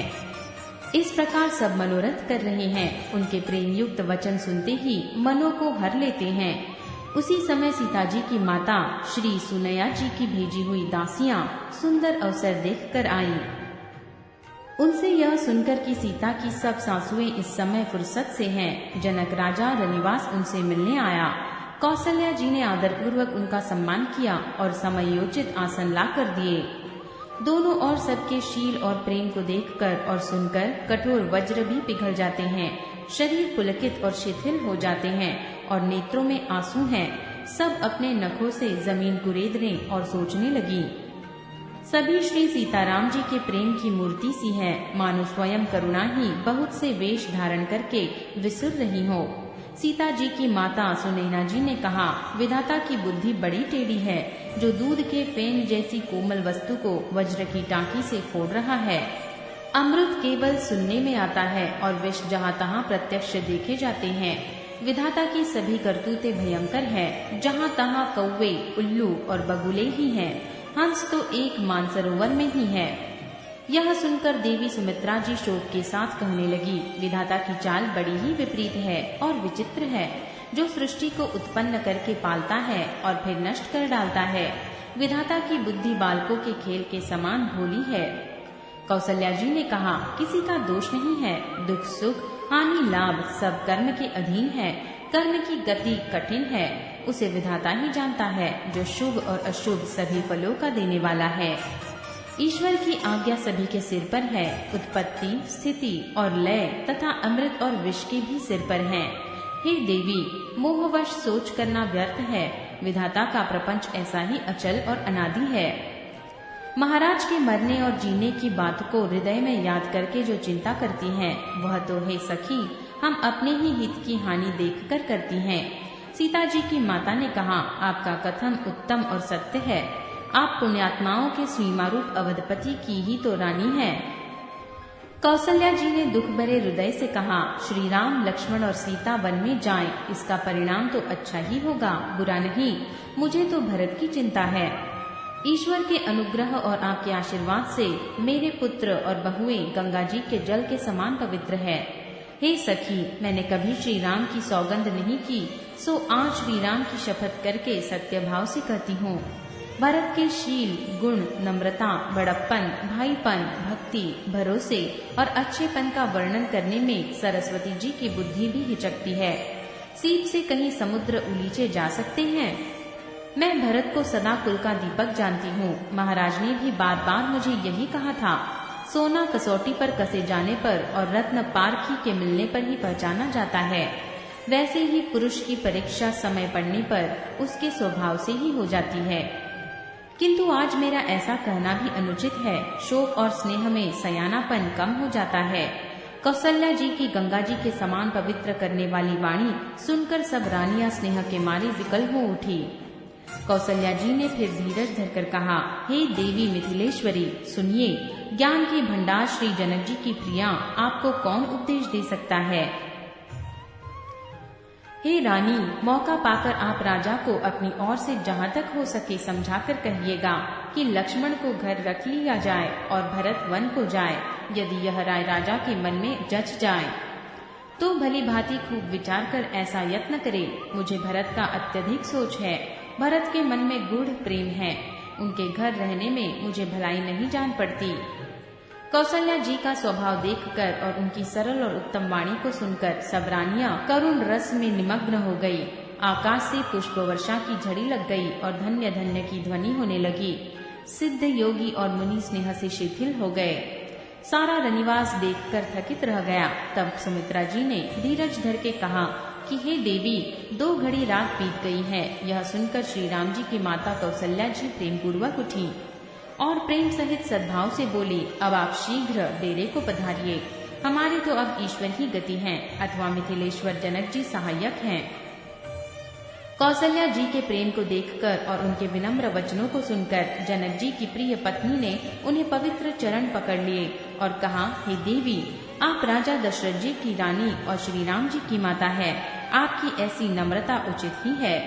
इस प्रकार सब मनोरथ कर रहे हैं। उनके प्रेम युक्त वचन सुनते ही मनों को हर लेते हैं। उसी समय सीता जी की माता श्री सुनैया जी की भेजी हुई दासियां सुंदर अवसर देखकर आईं। उनसे यह सुनकर कि सीता की सब सासुएं इस समय फुर्सत से हैं, जनक राजा रनिवास उनसे मिलने आया। कौशल्या जी ने आदर पूर्वक उनका सम्मान किया और समयोचित आसन ला कर दिए। दोनों और सबके शील और प्रेम को देखकर और सुनकर कठोर वज्र भी पिघल जाते हैं। शरीर पुलकित और शिथिल हो जाते हैं और नेत्रों में आंसू हैं। सब अपने नखों से जमीन कुरेदने और सोचने लगी। सभी श्री सीताराम जी के प्रेम की मूर्ति सी है, मानो स्वयं करुणा ही बहुत से वेश धारण करके विसुर रही हो। सीता जी की माता सुनैना जी ने कहा, विधाता की बुद्धि बड़ी टेढ़ी है, जो दूध के फेन जैसी कोमल वस्तु को वज्र की टांकी से फोड़ रहा है। अमृत केवल सुनने में आता है और विष जहाँ तहाँ प्रत्यक्ष देखे जाते हैं। विधाता की सभी करतूतें भयंकर है, जहाँ तहाँ कौवे, उल्लू और बगुले ही हैं। हंस तो एक मानसरोवर में ही है। यह सुनकर देवी सुमित्रा जी शोक के साथ कहने लगी, विधाता की चाल बड़ी ही विपरीत है और विचित्र है, जो सृष्टि को उत्पन्न करके पालता है और फिर नष्ट कर डालता है। विधाता की बुद्धि बालकों के खेल के समान भोली है। कौसल्या जी ने कहा, किसी का दोष नहीं है, दुख सुख हानि लाभ सब कर्म के अधीन है। कर्म की गति कठिन है, उसे विधाता ही जानता है, जो शुभ और अशुभ सभी फलों का देने वाला है। ईश्वर की आज्ञा सभी के सिर पर है। उत्पत्ति, स्थिति और लय तथा अमृत और विष के भी सिर पर है। हे देवी, मोहवश सोच करना व्यर्थ है। विधाता का प्रपंच ऐसा ही अचल और अनादि है। महाराज के मरने और जीने की बात को हृदय में याद करके जो चिंता करती हैं, वह तो हे सखी हम अपने ही हित की हानि देखकर करती हैं। सीता जी की माता ने कहा, आपका कथन उत्तम और सत्य है। आप पुण्यात्माओं के सीमारूप अवधपति की ही तो रानी है। कौसल्या जी ने दुख भरे हृदय से कहा, श्री राम लक्ष्मण और सीता वन में जाएं, इसका परिणाम तो अच्छा ही होगा, बुरा नहीं। मुझे तो भरत की चिंता है। ईश्वर के अनुग्रह और आपके आशीर्वाद से मेरे पुत्र और बहुएं गंगा जी के जल के समान पवित्र है। हे सखी, मैंने कभी श्री राम की सौगंध नहीं की, सो आज श्री राम की शपथ करके सत्य भाव से कहती हूँ। भरत के शील, गुण, नम्रता, बड़प्पन, भाईपन, भक्ति, भरोसे और अच्छेपन का वर्णन करने में सरस्वती जी की बुद्धि भी हिचकती है। सीप से कहीं समुद्र उलीचे जा सकते हैं। मैं भरत को सदा कुल का दीपक जानती हूँ। महाराज ने भी बार बार मुझे यही कहा था, सोना कसौटी पर कसे जाने पर और रत्न पारखी के मिलने पर ही पहचाना जाता है। वैसे ही पुरुष की परीक्षा समय पड़ने पर उसके स्वभाव से ही हो जाती है। किंतु आज मेरा ऐसा कहना भी अनुचित है। शोक और स्नेह में सयानापन कम हो जाता है। कौसल्या जी की गंगा जी के समान पवित्र करने वाली वाणी सुनकर सब रानियां स्नेह के मारे विकल हो उठी। कौसल्या जी ने फिर धीरज धरकर कहा, हे देवी मिथिलेश्वरी, सुनिए, ज्ञान के भंडार श्री जनक जी की प्रिया, आपको कौन उपदेश दे सकता है। हे रानी, मौका पाकर आप राजा को अपनी ओर से जहाँ तक हो सके समझाकर कहिएगा कि लक्ष्मण को घर रख लिया जाए और भरत वन को जाए। यदि यह राय राजा के मन में जच जाए तो भली भांति खूब विचार कर ऐसा यत्न करे। मुझे भरत का अत्यधिक सोच है। भरत के मन में गूढ़ प्रेम है। उनके घर रहने में मुझे भलाई नहीं जान पड़ती। कौसल्या जी का स्वभाव देखकर और उनकी सरल और उत्तम वाणी को सुनकर सब रानियां करुण रस में निमग्न हो गई। आकाश से पुष्प वर्षा की झड़ी लग गई और धन्य धन्य की ध्वनि होने लगी। सिद्ध योगी और मुनि स्नेह से शिथिल हो गए। सारा रनिवास देखकर थकित रह गया। तब सुमित्रा जी ने धीरज धर के कहा कि हे देवी, 2 घड़ी रात बीत गई है। यह सुनकर श्री राम जी की माता कौसल्या जी प्रेम पूर्वक उठी और प्रेम सहित सद्भाव से बोली, अब आप शीघ्र डेरे को पधारिए। हमारी तो अब ईश्वर ही गति है अथवा मिथिलेश्वर जनक जी सहायक हैं। कौसल्या जी के प्रेम को देखकर और उनके विनम्र वचनों को सुनकर जनक जी की प्रिय पत्नी ने उन्हें पवित्र चरण पकड़ लिए और कहा, हे देवी, आप राजा दशरथ जी की रानी और श्री राम जी की माता है। आपकी ऐसी नम्रता उचित ही है।